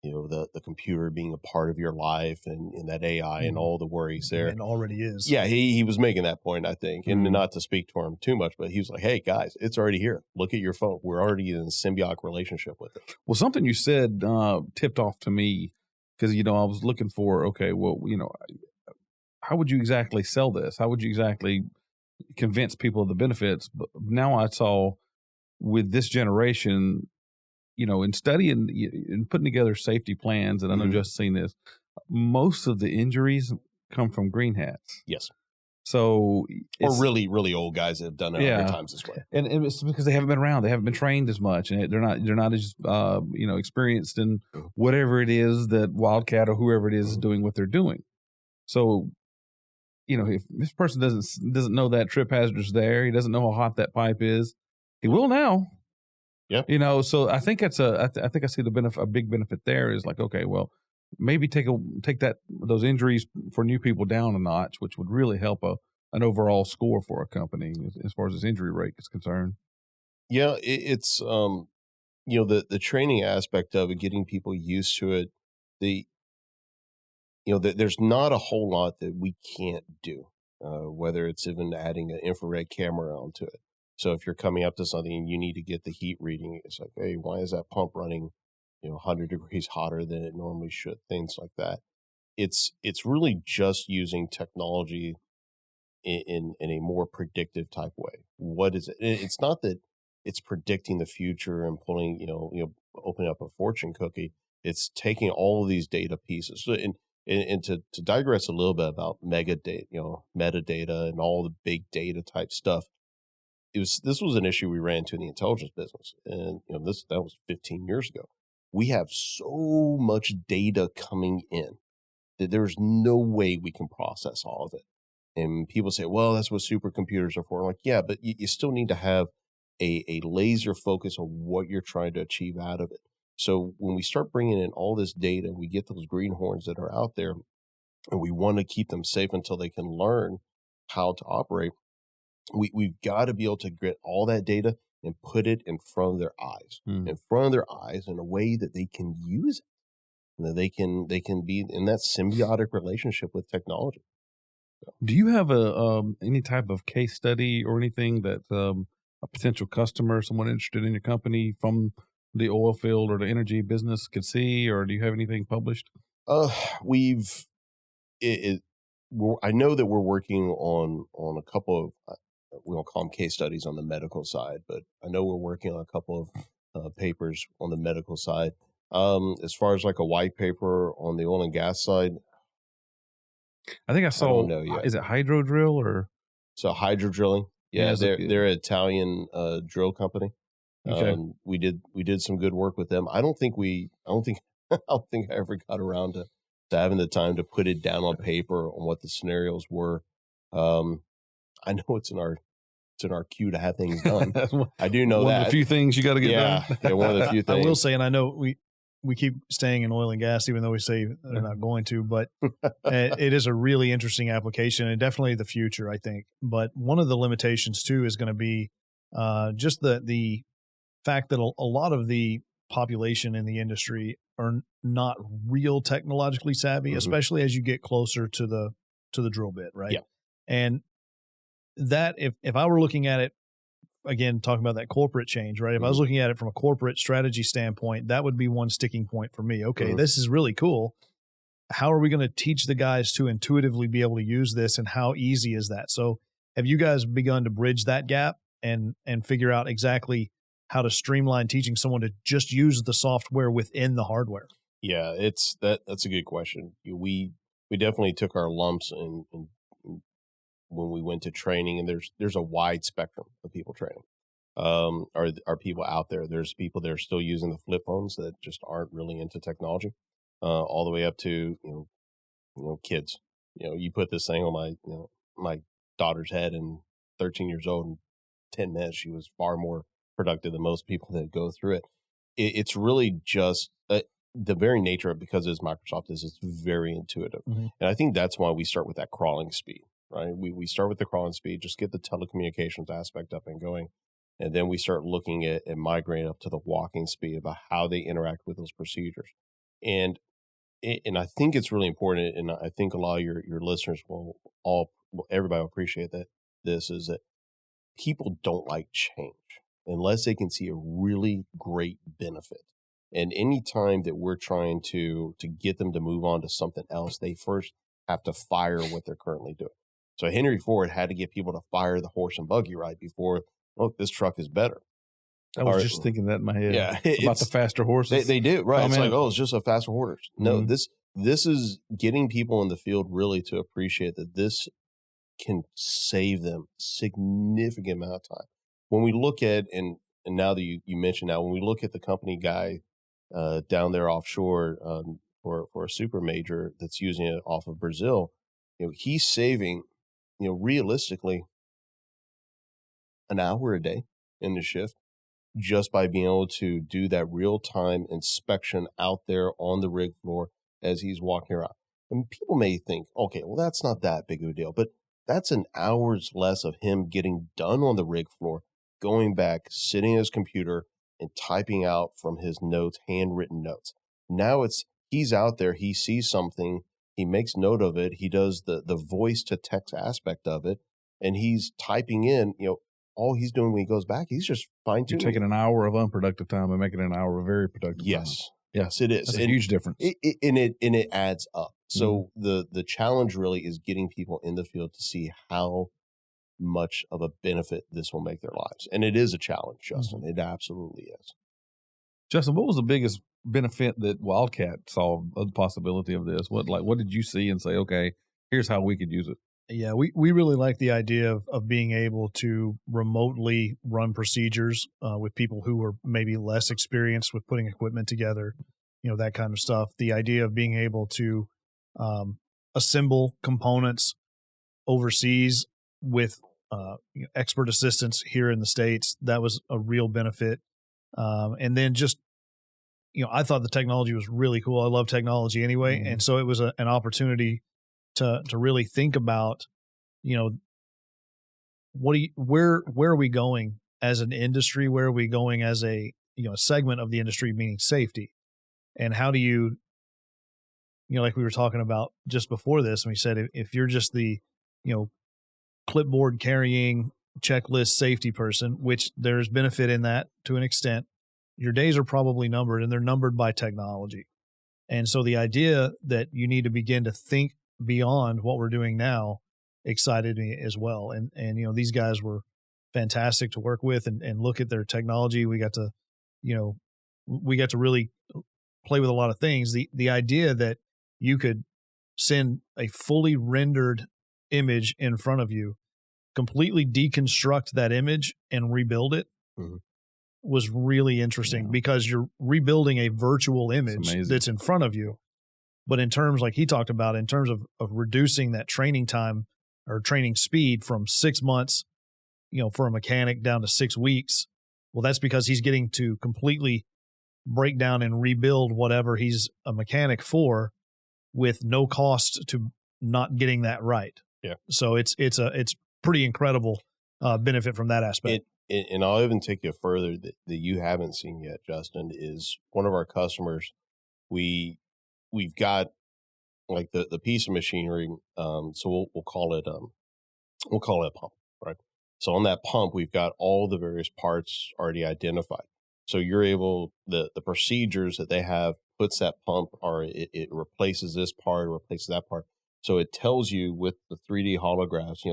the computer being a part of your life and that AI and all the worries there. And already is. Yeah, he was making that point, I think. And not to speak to him too much, but he was like, hey, guys, it's already here. Look at your phone. We're already in a symbiotic relationship with it. Well, something you said tipped off to me because, I was looking for, how would you exactly sell this? How would you exactly convince people of the benefits? But now I saw with this generation, in studying and putting together safety plans, and I know just seen this, most of the injuries come from green hats. Yes. So or really, really old guys that have done it other times as well. And it's because they haven't been around. They haven't been trained as much, and they're not as experienced in whatever it is that Wildcat or whoever it is doing what they're doing. So, if this person doesn't know that trip hazard is there, he doesn't know how hot that pipe is, he will now. Yeah. So I think it's I think I see the benefit, a big benefit there is like, okay, well, maybe take those injuries for new people down a notch, which would really help an overall score for a company as far as its injury rate is concerned. Yeah, it's the training aspect of it, getting people used to it. There's not a whole lot that we can't do, whether it's even adding an infrared camera onto it. So if you're coming up to something and you need to get the heat reading, it's like, hey, why is that pump running, 100 degrees hotter than it normally should? Things like that. It's really just using technology in a more predictive type way. What is it? It's not that it's predicting the future and pulling, opening up a fortune cookie. It's taking all of these data pieces. So, and to digress a little bit about metadata and all the big data type stuff. This was an issue we ran into in the intelligence business, and that was 15 years ago. We have so much data coming in that there's no way we can process all of it. And people say, well, that's what supercomputers are for. I'm like, yeah, but you still need to have a laser focus on what you're trying to achieve out of it. So when we start bringing in all this data, we get those greenhorns that are out there, and we want to keep them safe until they can learn how to operate. We've got to be able to get all that data and put it in front of their eyes, in a way that they can use it, and that they can be in that symbiotic relationship with technology. So. Do you have any type of case study or anything that a potential customer, someone interested in your company from the oil field or the energy business could see, or do you have anything published? I know that we're working on a couple of, we don't call them case studies on the medical side, but I know we're working on a couple of papers on the medical side. As far as like a white paper on the oil and gas side, I think I saw. I don't know yet. Is it hydro drill or? So hydro drilling. Yeah, they're an Italian drill company. Okay. We did some good work with them. I don't think I ever got around to having the time to put it down on paper on what the scenarios were. I know it's in our queue to have things done. I do know one that. One of the few things you got to get done. Yeah, one of the few things. I will say, and I know keep staying in oil and gas, even though we say they're not going to, but it is a really interesting application and definitely the future, I think. But one of the limitations too is going to be just the fact that a lot of the population in the industry are not real technologically savvy, especially as you get closer to the drill bit, right? Yeah. And that if I were looking at it, again, talking about that corporate change, right? If I was looking at it from a corporate strategy standpoint, that would be one sticking point for me. Okay, this is really cool. How are we going to teach the guys to intuitively be able to use this, and how easy is that? So have you guys begun to bridge that gap and figure out exactly how to streamline teaching someone to just use the software within the hardware? Yeah, that's a good question. We definitely took our lumps in when we went to training, and there's a wide spectrum of people training. Are people out there? There's people that are still using the flip phones that just aren't really into technology, all the way up to kids. You put this thing on my daughter's head, and 13 years old, in 10 minutes she was far more productive than most people that go through it. It's really just the very nature of, because it's Microsoft, it's very intuitive, and I think that's why we start with that crawling speed. Right, we start with the crawling speed, just get the telecommunications aspect up and going, and then we start looking at migrating up to the walking speed about how they interact with those procedures. And I think it's really important, and I think a lot of your listeners everybody will appreciate that. This is that people don't like change unless they can see a really great benefit. And any time that we're trying to get them to move on to something else, they first have to fire what they're currently doing. So Henry Ford had to get people to fire the horse and buggy right before, look, this truck is better. I was just thinking that in my head. Yeah, about the faster horses. They do, right? It's like, it's just a faster horse. No, this is getting people in the field really to appreciate that this can save them significant amount of time. When we look at, and now that you mentioned when we look at the company guy down there offshore for a super major that's using it off of Brazil, he's saving, realistically, an hour a day in the shift just by being able to do that real-time inspection out there on the rig floor as he's walking around. And people may think, okay, well, that's not that big of a deal, but that's an hour's less of him getting done on the rig floor, going back, sitting at his computer, and typing out from his notes, handwritten notes. Now he's out there, he sees something, he makes note of it, he does the voice to text aspect of it, and he's typing in, all he's doing when he goes back, he's just fine-tuning. You're taking an hour of unproductive time and making it an hour of very productive time. Yes, it is. That's a huge difference. It adds up. So the challenge really is getting people in the field to see how much of a benefit this will make their lives. And it is a challenge, Justin. It absolutely is. Justin, what was the biggest benefit that Wildcat saw of the possibility of this? What did you see and say, okay, here's how we could use it? Yeah, we really like the idea of being able to remotely run procedures with people who are maybe less experienced with putting equipment together, that kind of stuff. The idea of being able to assemble components overseas with expert assistance here in the States, that was a real benefit. And then just, I thought the technology was really cool. I love technology anyway. And so it was an opportunity to really think about, where are we going as an industry? Where are we going as a segment of the industry, meaning safety? And how do you, like we were talking about just before this, and we said if you're just the, clipboard carrying checklist safety person, which there's benefit in that to an extent, your days are probably numbered, and they're numbered by technology. And so the idea that you need to begin to think beyond what we're doing now excited me as well. And these guys were fantastic to work with and look at their technology. We got to really play with a lot of things. The idea that you could send a fully rendered image in front of you, completely deconstruct that image and rebuild it was really interesting because you're rebuilding a virtual image that's in front of you. But in terms, like he talked about, in terms of reducing that training time or training speed from 6 months, for a mechanic down to 6 weeks, well, that's because he's getting to completely break down and rebuild whatever he's a mechanic for with no cost to not getting that right. Yeah. So it's pretty incredible benefit from that aspect. And I'll even take you further that you haven't seen yet, Justin, is one of our customers. We've got like the piece of machinery. So we'll call it a pump, right? So on that pump, we've got all the various parts already identified. So you're able, the procedures that they have puts that pump, or it replaces this part, replaces that part. So it tells you with the 3D holographs,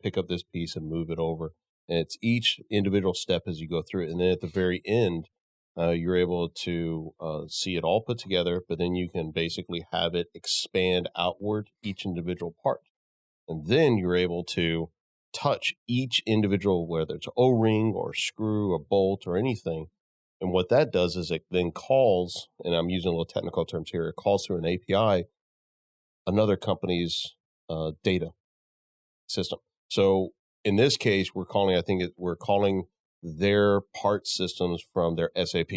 pick up this piece and move it over. And it's each individual step as you go through it. And then at the very end, you're able to see it all put together, but then you can basically have it expand outward each individual part. And then you're able to touch each individual, whether it's O-ring or screw or bolt or anything. And what that does is it then calls, and I'm using a little technical terms here, it calls through an API another company's data system. So in this case, we're calling their part systems from their SAP.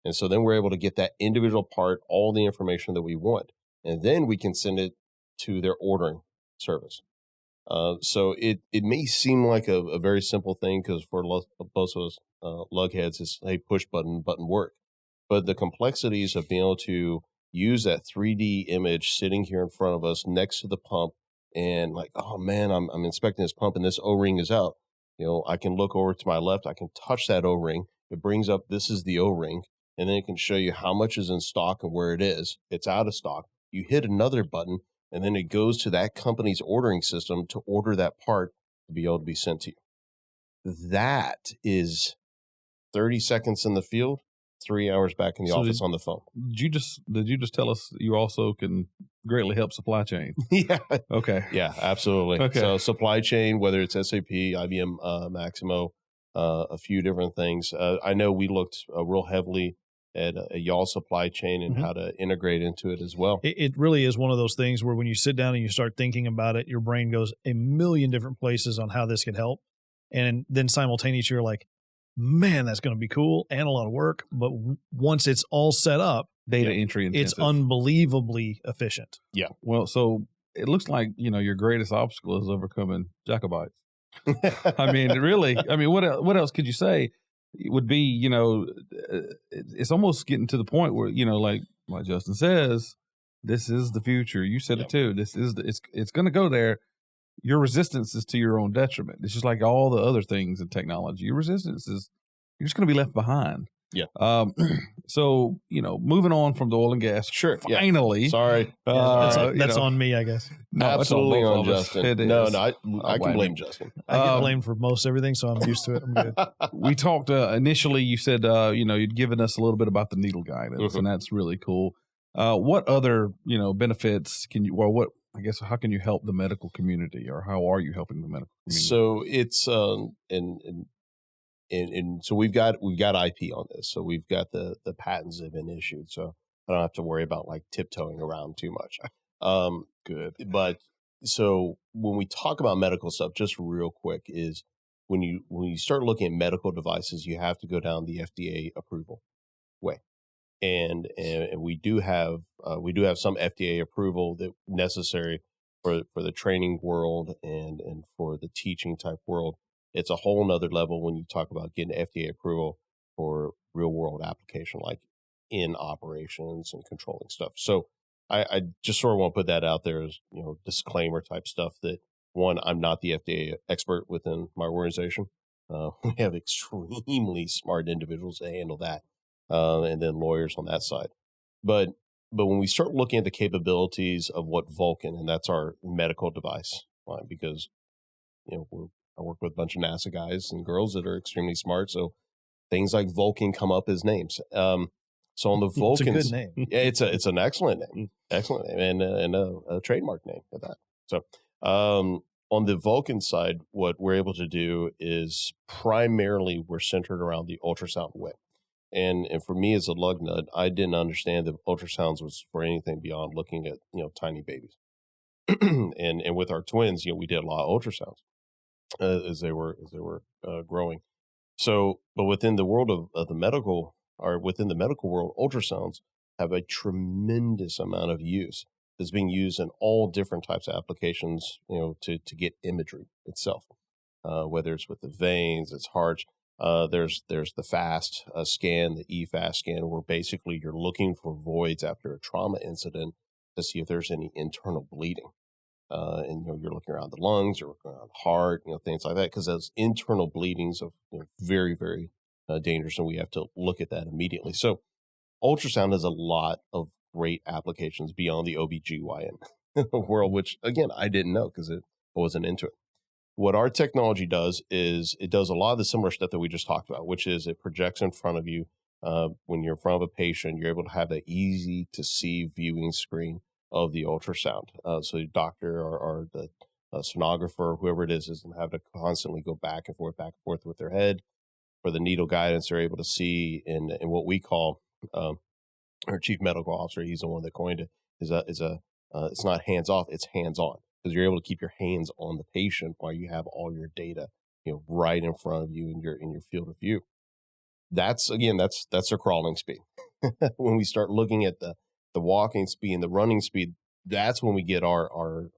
And so then we're able to get that individual part, all the information that we want. And then we can send it to their ordering service. So it may seem like a very simple thing, because for most of us lugheads, it's, hey, push button work. But the complexities of being able to use that 3D image sitting here in front of us next to the pump, and like, oh man, I'm inspecting this pump and this O-ring is out. I can look over to my left, I can touch that O-ring. It brings up, this is the O-ring, and then it can show you how much is in stock and where it is. It's out of stock. You hit another button, and then it goes to that company's ordering system to order that part to be able to be sent to you. That is 30 seconds in the field, 3 hours back in the office on the phone. Did you just tell us you also can greatly help supply chain? Yeah. Okay. Yeah, absolutely. Okay. So supply chain, whether it's SAP, IBM, Maximo, a few different things. I know we looked real heavily at y'all supply chain and how to integrate into it as well. It really is one of those things where when you sit down and you start thinking about it, your brain goes a million different places on how this could help. And then simultaneously, you're like, man, that's going to be cool and a lot of work. But once it's all set up, Data entry intensive. It's unbelievably efficient. Yeah. Well, so it looks like, your greatest obstacle is overcoming Jacobites. I mean, really, what else could you say? It would be, it's almost getting to the point where, like Justin says, this is the future. You said it too. This is it's going to go there. Your resistance is to your own detriment. It's just like all the other things in technology. Your resistance is, you're just going to be left behind. Yeah. So, moving on from the oil and gas. Sure. Finally. Yeah. Sorry. That's on me, I guess. No, absolutely on Justin. No, I can blame him. Justin. I get blamed for most everything, so I'm used to it. I'm good. We talked initially, you said, you'd given us a little bit about the needle guidance, and that's really cool. What other, benefits can you, how can you help the medical community, or how are you helping the medical community? So it's, and so we've got IP on this. So we've got the patents that have been issued. So I don't have to worry about like tiptoeing around too much. Good. But so when we talk about medical stuff, just real quick, is when you start looking at medical devices, you have to go down the FDA approval way. And we do have some FDA approval that necessary for the training world and for the teaching type world. It's a whole nother level when you talk about getting FDA approval for real world application, like in operations and controlling stuff. So I just sort of want to put that out there as, disclaimer type stuff that, one, I'm not the FDA expert within my organization. We have extremely smart individuals to handle that. And then lawyers on that side. But when we start looking at the capabilities of what Vulcan, and that's our medical device line, because, I work with a bunch of NASA guys and girls that are extremely smart. So things like Vulcan come up as names. So on the Vulcan, it's a good name. Yeah, it's an excellent name, and a trademark name at that. So on the Vulcan side, what we're able to do is primarily we're centered around the ultrasound wave. And for me as a lug nut, I didn't understand that ultrasounds was for anything beyond looking at, tiny babies. and with our twins, we did a lot of ultrasounds as they were growing. So, but within the world of the medical or within the medical world, ultrasounds have a tremendous amount of use. It's being used in all different types of applications, to get imagery itself, whether it's with the veins, it's hearts. There's the FAST scan, the Efas scan, where basically you're looking for voids after a trauma incident to see if there's any internal bleeding. And you're looking around the lungs, you're looking around the heart, things like that, because those internal bleedings are very, very dangerous, and we have to look at that immediately. So ultrasound has a lot of great applications beyond the OBGYN world, which again, I didn't know because I wasn't into it. What our technology does is it does a lot of the similar stuff that we just talked about, which is it projects in front of you. When you're in front of a patient, you're able to have an easy to see viewing screen of the ultrasound. So the doctor or the sonographer, whoever it is, doesn't have to constantly go back and forth with their head. For the needle guidance, they're able to see in what we call our chief medical officer. He's the one that coined it. It's not hands off, it's hands on, because you're able to keep your hands on the patient while you have all your data, right in front of you in your field of view. That's their crawling speed. When we start looking at the walking speed and the running speed, that's when we get our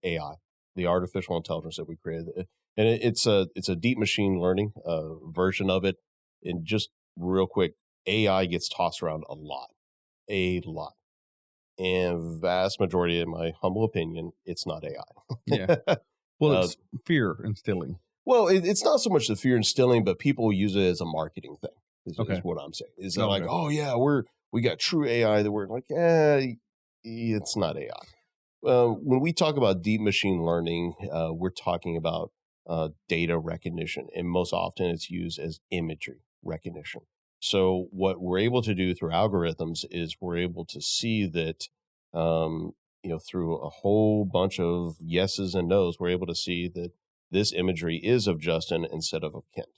AI, the artificial intelligence that we created. And it's a deep machine learning version of it. And just real quick, AI gets tossed around a lot. And vast majority, in my humble opinion, it's not AI. Yeah. Well, it's fear instilling. Well, it's not so much the fear instilling, but people use it as a marketing thing. Is what I'm saying. Is that like, oh yeah, we got true AI, that we're like, it's not AI. When we talk about deep machine learning, we're talking about data recognition, and most often it's used as imagery recognition. So what we're able to do through algorithms is we're able to see that, through a whole bunch of yeses and nos, we're able to see that this imagery is of Justin instead of Kent.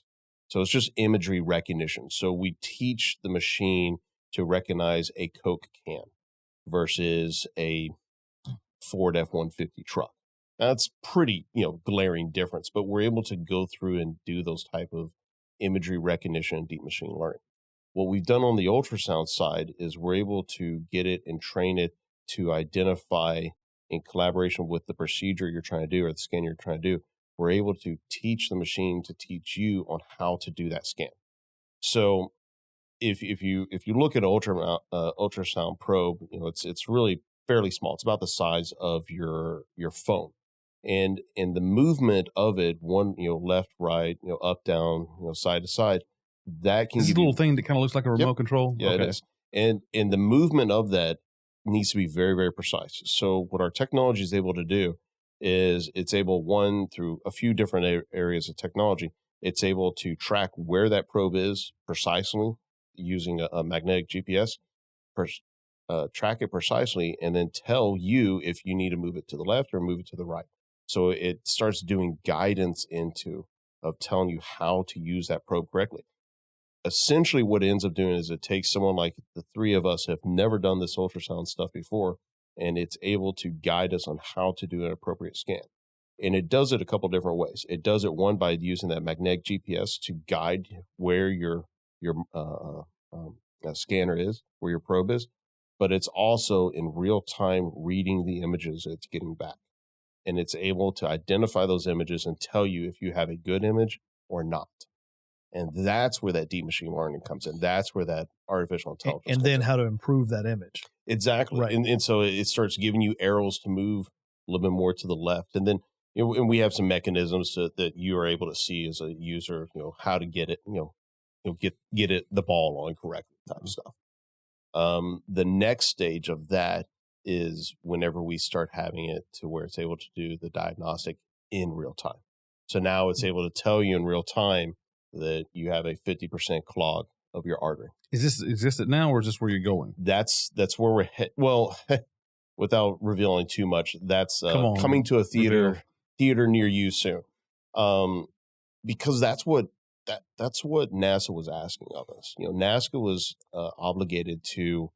So it's just imagery recognition. So we teach the machine to recognize a Coke can versus a Ford F-150 truck. That's pretty, glaring difference, but we're able to go through and do those type of imagery recognition and deep machine learning. What we've done on the ultrasound side is we're able to get it and train it to identify, in collaboration with the procedure you're trying to do or the scan you're trying to do, we're able to teach the machine to teach you on how to do that scan. So if you look at an ultrasound probe, it's really fairly small. It's about the size of your phone. And the movement of it, one, left, right, up, down, side to side, that can give you a little thing that kind of looks like a remote control. Yeah, okay. It is. And the movement of that needs to be very, very precise. So what our technology is able to do is it's able, one, through a few different areas of technology, it's able to track where that probe is precisely using a magnetic GPS, track it precisely, and then tell you if you need to move it to the left or move it to the right. So it starts doing guidance of telling you how to use that probe correctly. Essentially what it ends up doing is it takes someone like the three of us have never done this ultrasound stuff before, and it's able to guide us on how to do an appropriate scan. And it does it a couple different ways. It does it, one, by using that magnetic GPS to guide where your scanner is, where your probe is, but it's also in real time reading the images it's getting back. And it's able to identify those images and tell you if you have a good image or not. And that's where that deep machine learning comes in. That's where that artificial intelligence and then how to improve that image. Exactly. Right. And so it starts giving you arrows to move a little bit more to the left. And then and we have some mechanisms that you are able to see as a user, how to get it, get it the ball on correctly type of stuff. The next stage of that is whenever we start having it to where it's able to do the diagnostic in real time. So now it's able to tell you in real time that you have a 50% clog of your artery. Is this existed now, or is this where you're going? That's where we're well, without revealing too much, that's coming to a theater near you soon. Because that's what NASA was asking of us. NASA was obligated to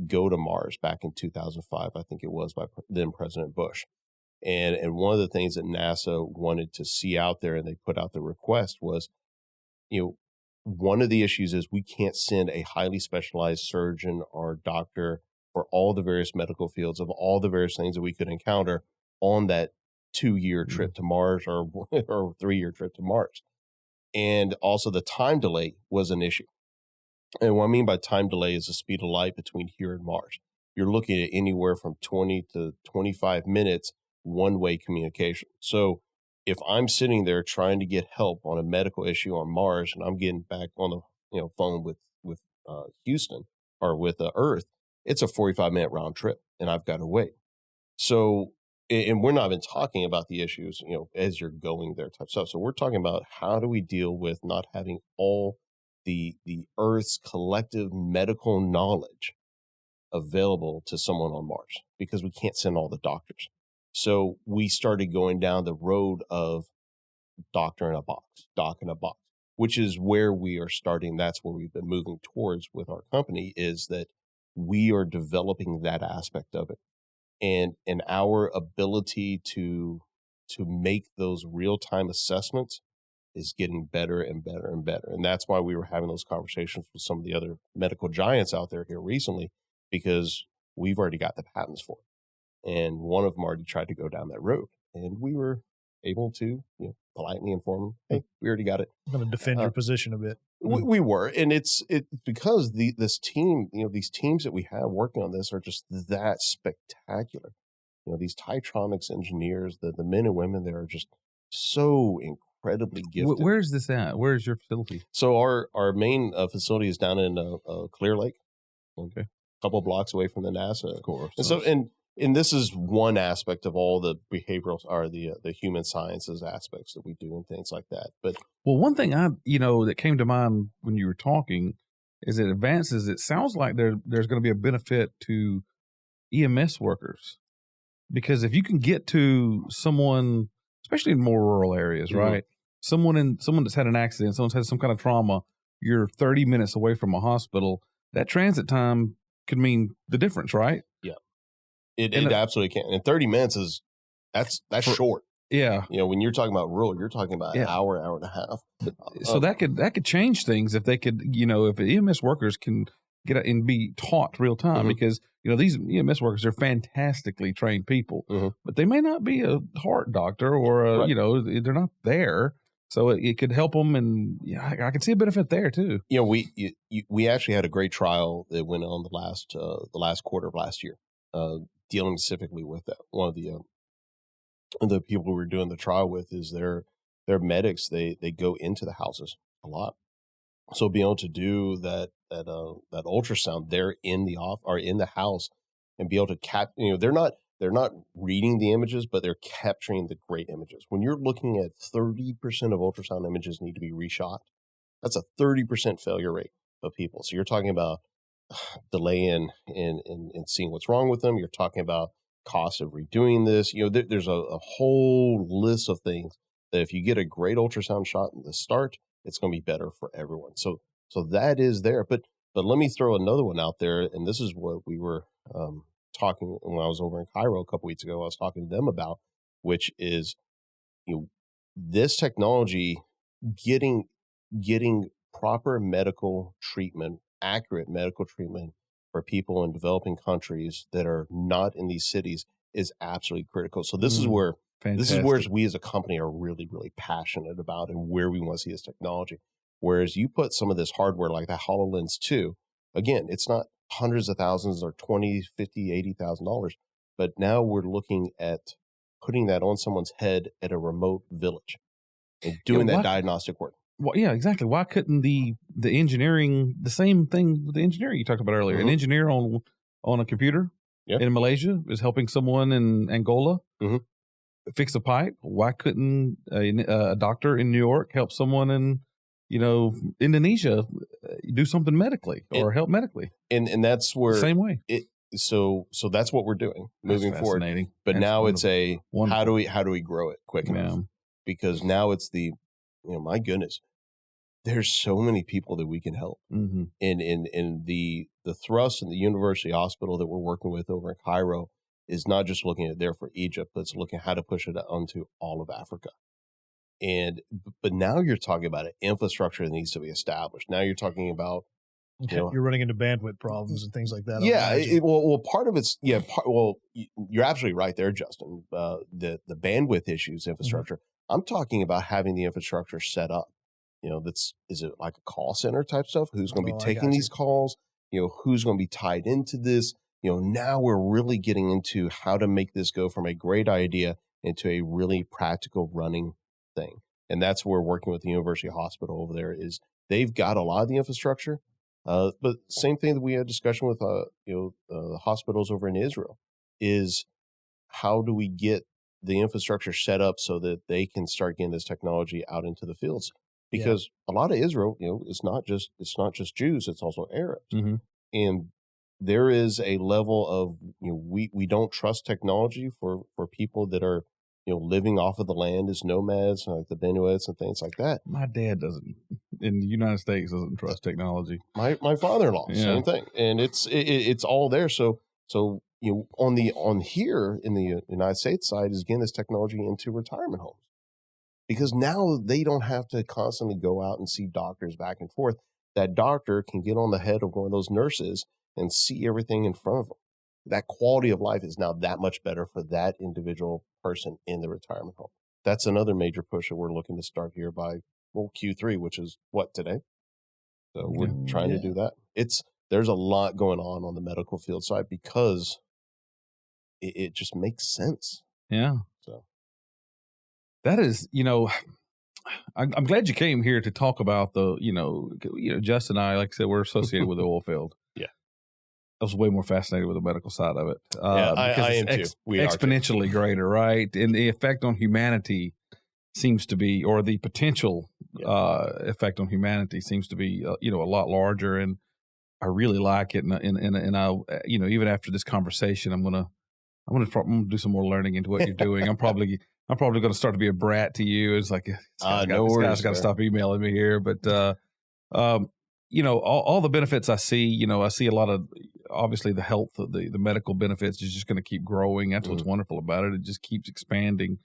go to Mars back in 2005, I think it was, by then President Bush. And one of the things that NASA wanted to see out there, and they put out the request, was, one of the issues is we can't send a highly specialized surgeon or doctor for all the various medical fields of all the various things that we could encounter on that 2-year trip to Mars or 3-year trip to Mars. And also the time delay was an issue. And what I mean by time delay is the speed of light between here and Mars. You're looking at anywhere from 20 to 25 minutes one-way communication. So if I'm sitting there trying to get help on a medical issue on Mars and I'm getting back on the phone with Houston or with Earth, it's a 45-minute round trip and I've got to wait. So, and we're not even talking about the issues, as you're going there type stuff. So we're talking about how do we deal with not having all the Earth's collective medical knowledge available to someone on Mars because we can't send all the doctors. So we started going down the road of doc in a box, which is where we are starting. That's where we've been moving towards with our company, is that we are developing that aspect of it. And our ability to make those real-time assessments is getting better and better and better. And that's why we were having those conversations with some of the other medical giants out there here recently, because we've already got the patents for it. And one of them already tried to go down that road. And we were able to politely inform them, hey, we already got it. I'm going to defend your position a bit. We were. And it's because this team, these teams that we have working on this are just that spectacular. These Titronics engineers, the men and women that are just so incredibly gifted. Where's this at? Where's your facility? So our main facility is down in Clear Lake. Okay. A couple blocks away from the NASA. Of course. And so, and this is one aspect of all the behavioral or the human sciences aspects that we do and things like that. But one thing that came to mind when you were talking is that advances. It sounds like there's going to be a benefit to EMS workers, because if you can get to someone, especially in more rural areas, right? Someone that's had an accident, someone's had some kind of trauma, you're 30 minutes away from a hospital. That transit time could mean the difference, right? Yeah. It absolutely can. And 30 minutes that's short. Yeah. When you're talking about rural, you're talking about an hour and a half. So that could change things if they could, if EMS workers can get out and be taught real time, because, these EMS workers are fantastically trained people, but they may not be a heart doctor or, they're not there. So it could help them. And I can see a benefit there too. We actually had a great trial that went on the last quarter of last year, dealing specifically with that. One of the people we were doing the trial with is they're medics. They go into the houses a lot. So being able to do that ultrasound there in the house and be able to they're not reading the images, but they're capturing the great images. When you're looking at 30% of ultrasound images need to be reshot, that's a 30% failure rate of people. So you're talking about delay in seeing what's wrong with them. You're talking about cost of redoing this. There's a whole list of things that if you get a great ultrasound shot in the start, it's going to be better for everyone. So that is there. But let me throw another one out there. And this is what we were talking when I was over in Cairo a couple weeks ago. I was talking to them about, which is this technology getting proper medical treatment, accurate medical treatment for people in developing countries that are not in these cities is absolutely critical. So this is where we as a company are really, really passionate about and where we want to see this technology. Whereas you put some of this hardware like that HoloLens 2, again, it's not hundreds of thousands or $20, $50, $80,000, but now we're looking at putting that on someone's head at a remote village and doing that diagnostic work. Well, yeah, exactly. Why couldn't the engineering, the same thing with the engineering you talked about earlier, an engineer on a computer in Malaysia is helping someone in Angola fix a pipe? Why couldn't a doctor in New York help someone in Indonesia do something medically or help medically? And that's where the same way. So that's what we're doing moving forward. But that's now it's how do we grow it quick enough? Because now it's my goodness, there's so many people that we can help. In the thrust in the university hospital that we're working with over in Cairo is not just looking at there for Egypt, but it's looking at how to push it onto all of Africa. But now you're talking about an infrastructure that needs to be established. Now you're talking about, you're running into bandwidth problems and things like that. Yeah. Part of it's, you're absolutely right there, Justin. The bandwidth issues, infrastructure. Mm-hmm. I'm talking about having the infrastructure set up. Is it like a call center type stuff? Who's going to be taking these calls? Who's going to be tied into this? Now we're really getting into how to make this go from a great idea into a really practical running thing. And that's where we're working with the University Hospital over there is they've got a lot of the infrastructure. But same thing that we had discussion with, hospitals over in Israel is how do we get the infrastructure set up so that they can start getting this technology out into the fields? Because a lot of Israel, it's not just Jews, it's also Arabs. Mm-hmm. And there is a level of, we don't trust technology for people that are, living off of the land as nomads, like the Benuets and things like that. My dad doesn't, in the United States, doesn't trust technology. My father-in-law, same thing. And it's all there. So on here in the United States side is getting this technology into retirement homes. Because now they don't have to constantly go out and see doctors back and forth. That doctor can get on the head of one of those nurses and see everything in front of them. That quality of life is now that much better for that individual person in the retirement home. That's another major push that we're looking to start here by Q3, which is what today. So we're trying to do that. There's a lot going on the medical field side because it just makes sense. Yeah. So that is, I'm glad you came here to talk about Justin and I, like I said, we're associated with the oil field. Yeah. I was way more fascinated with the medical side of it. I am too. Exponentially greater, right? And the effect on humanity seems to be, or the potential effect on humanity seems to be, a lot larger. And I really like it. And I, even after this conversation, I'm gonna do some more learning into what you're doing. I'm probably going to start to be a brat to you. It's like, this guy's got to stop emailing me here. But, all the benefits I see, I see a lot of, obviously the health, the medical benefits is just going to keep growing. That's what's wonderful about it. It just keeps expanding.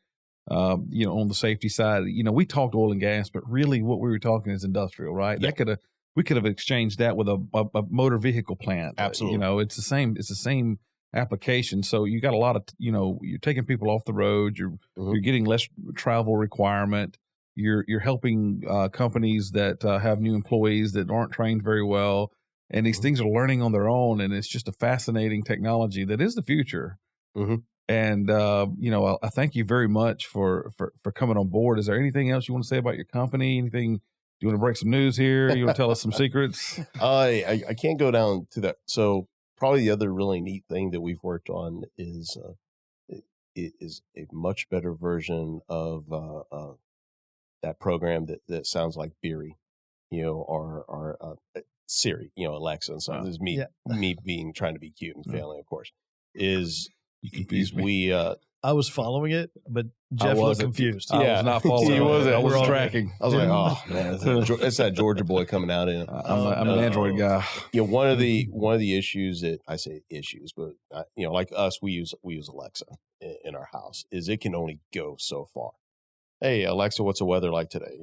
On the safety side, we talked oil and gas, but really what we were talking is industrial, right? Yeah. We could have exchanged that with a motor vehicle plant. Absolutely. It's the same application. So you got a lot of, you're taking people off the road. You're getting less travel requirement. You're helping companies that have new employees that aren't trained very well. And these things are learning on their own. And it's just a fascinating technology that is the future. Mm-hmm. And, I thank you very much for coming on board. Is there anything else you want to say about your company? Anything? Do you want to break some news here? You want to tell us some secrets? I can't go down to that. So probably the other really neat thing that we've worked on is a much better version of that program that sounds like Beery, or Siri, Alexa. And so this is me being trying to be cute and failing, of course. You confused me. I was following it, but Jeff was confused. I was not following it. I was tracking. I was like, oh man, it's that Georgia boy coming out in. I'm an Android guy. One of the issues that I say issues, but like us, we use Alexa in our house. Is it can only go so far. Hey Alexa, what's the weather like today?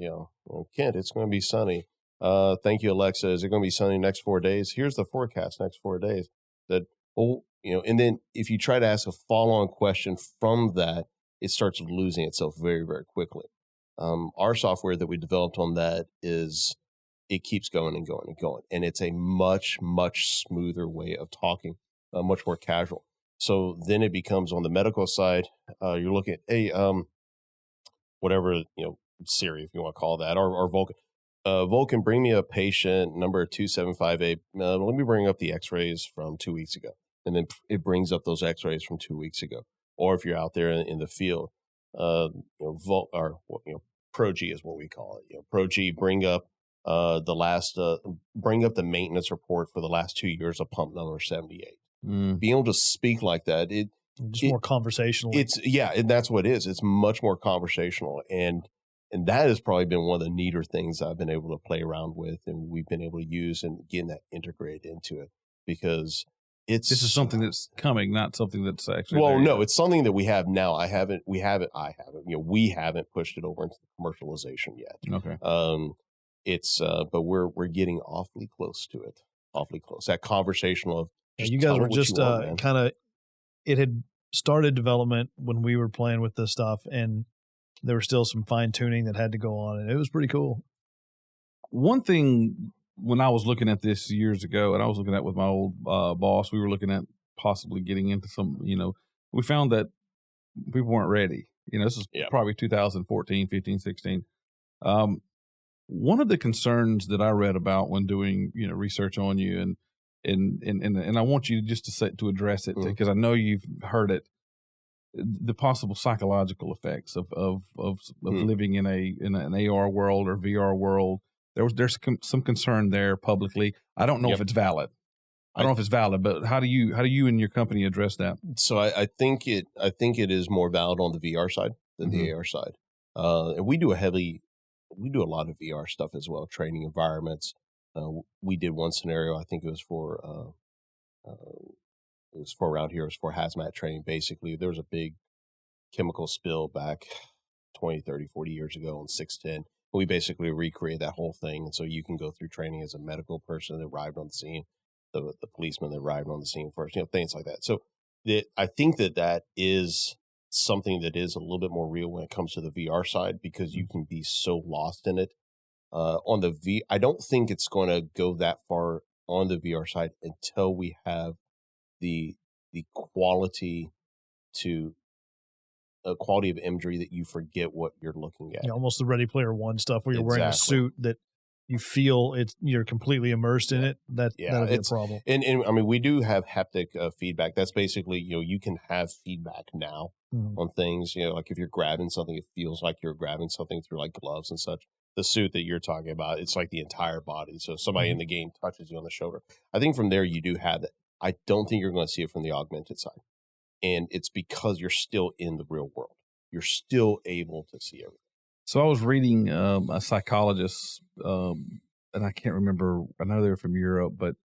Well, Kent, it's going to be sunny. Thank you, Alexa. Is it going to be sunny next 4 days? Here's the forecast next 4 days. And then if you try to ask a follow-on question from that, it starts losing itself very, very quickly. Our software that we developed on that it keeps going and going and going. And it's a much, much smoother way of talking, much more casual. So then it becomes on the medical side, you're looking at, hey, whatever, Siri, if you want to call that, or Vulcan. Vulcan, bring me a patient number 2758. Let me bring up the x-rays from 2 weeks ago. And then it brings up those x-rays from 2 weeks ago. Or if you're out there in the field, Pro-G is what we call it. Pro-G, bring up bring up the maintenance report for the last 2 years of pump number 78. Being able to speak like that, more conversational. And that's what it is. It's much more conversational. And that has probably been one of the neater things I've been able to play around with, and we've been able to use and getting that integrated into it. Because This is something that's coming, not something that's actually. Well, no, it's something that we have now. I haven't. We haven't pushed it over into commercialization yet. Okay. But we're getting awfully close to it. Awfully close. That conversational of you guys were just kind of. It had started development when we were playing with this stuff, and there was still some fine tuning that had to go on, and it was pretty cool. One thing, when I was looking at this years ago, and I was looking at with my old boss, we were looking at possibly getting into some, we found that people weren't ready. This is probably 2014, 15, 16. One of the concerns that I read about when doing, research on you, and I want you just to address it, because I know you've heard it, the possible psychological effects of living in an AR world or VR world. There's some concern there publicly. I don't know if it's valid. I don't know if it's valid, but how do you and your company address that? So I think it is more valid on the VR side than the AR side. And we do a lot of VR stuff as well, training environments. We did one scenario, I think it was for around here, it was for hazmat training. Basically, there was a big chemical spill back 20, 30, 40 years ago on 610. We basically recreate that whole thing. And so you can go through training as a medical person that arrived on the scene, the policeman that arrived on the scene first, things like that. So I think that is something that is a little bit more real when it comes to the VR side, because you can be so lost in it. I don't think it's going to go that far on the VR side until we have the quality of imagery that you forget what you're looking at. Almost the Ready Player One stuff where you're wearing a suit that you feel you're completely immersed in it. That'll be a problem. And I mean, we do have haptic feedback. That's basically, you can have feedback now on things. Like if you're grabbing something, it feels like you're grabbing something through like gloves and such. The suit that you're talking about, it's like the entire body. So if somebody in the game touches you on the shoulder, I think from there you do have that. I don't think you're going to see it from the augmented side. And it's because you're still in the real world. You're still able to see everything. So I was reading a psychologist, and I can't remember, I know they're from Europe, but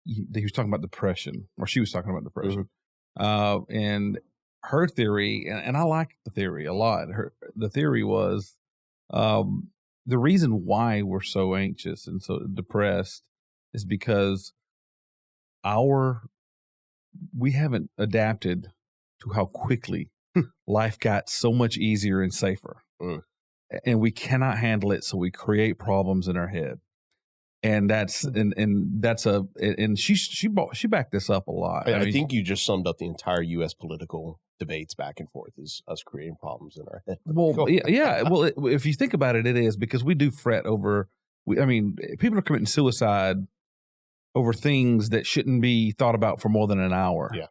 he was talking about depression, or she was talking about depression. And her theory, and I like the theory a lot. The theory was the reason why we're so anxious and so depressed is because we haven't adapted to how quickly life got so much easier and safer. And we cannot handle it, so we create problems in our head. And she backed this up a lot. I think you just summed up the entire U.S. political debates back and forth, is us creating problems in our head. Well, yeah. Well, if you think about it, it is, because we do fret over. People are committing suicide over things that shouldn't be thought about for more than an hour. Yeah.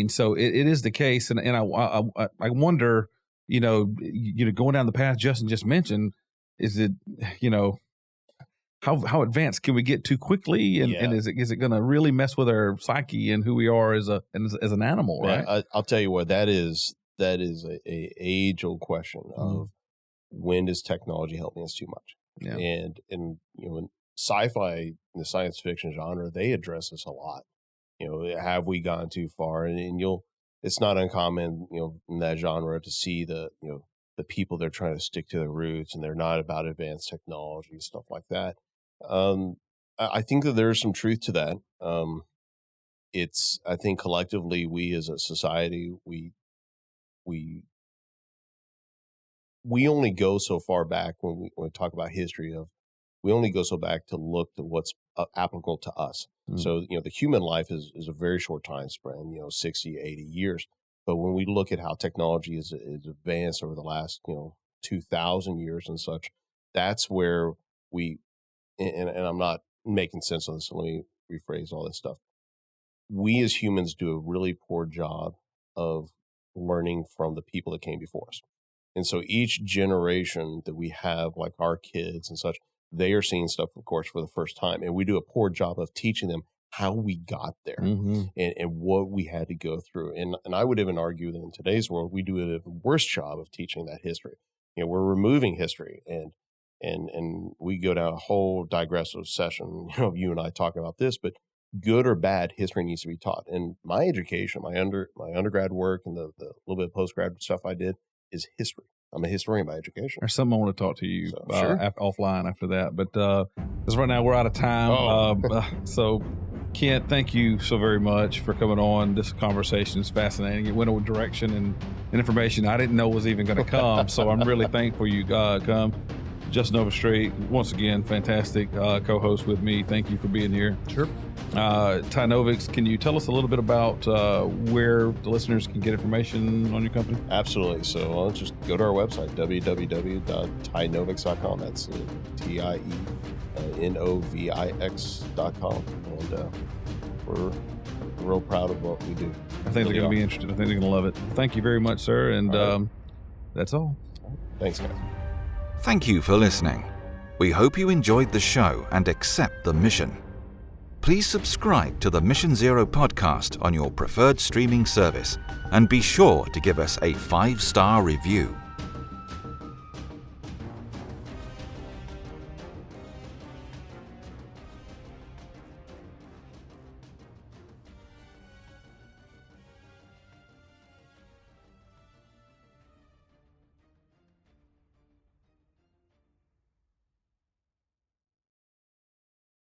So it is the case, and I wonder, going down the path Justin just mentioned, is it, how advanced can we get too quickly, and is it going to really mess with our psyche and who we are as an animal, right? Yeah, I'll tell you what, that is a age old question of when is technology helping us too much? Yeah. And in sci-fi, in the science fiction genre, they address this a lot. Have we gone too far? And it's not uncommon, in that genre to see the people that are trying to stick to their roots, and they're not about advanced technology and stuff like that. I think that there's some truth to that. I think collectively, we as a society, we only go so far back when we talk about history we only go so back to look to what's applicable to us. So, the human life is a very short time span, 60, 80 years. But when we look at how technology is advanced over the last, 2,000 years and such, that's where and I'm not making sense on this, so let me rephrase all this stuff. We as humans do a really poor job of learning from the people that came before us. And so each generation that we have, like our kids and such, they are seeing stuff, of course, for the first time. And we do a poor job of teaching them how we got there and what we had to go through. And I would even argue that in today's world, we do a worse job of teaching that history. We're removing history and we go down a whole digressive session, you and I talking about this, but good or bad, history needs to be taught. And my education, my undergrad work and the little bit of postgrad stuff I did is history. I'm a historian by education. There's something I want to talk to you Sure. offline after that. But because right now we're out of time. So, Kent, thank you so very much for coming on. This conversation is fascinating. It went a direction and information I didn't know was even going to come. So I'm really thankful you come. Justin Overstreet, once again, fantastic co-host with me. Thank you for being here. Sure. Tienovix, can you tell us a little bit about where the listeners can get information on your company? Absolutely. So just go to our website, www.tienovix.com. That's TIENOVIX.com. And we're real proud of what we do. I think they're going to be interested. I think they're going to love it. Thank you very much, sir. And that's all. Thanks, guys. Thank you for listening. We hope you enjoyed the show and accept the mission. Please subscribe to the Mission Zero podcast on your preferred streaming service and be sure to give us a 5-star review.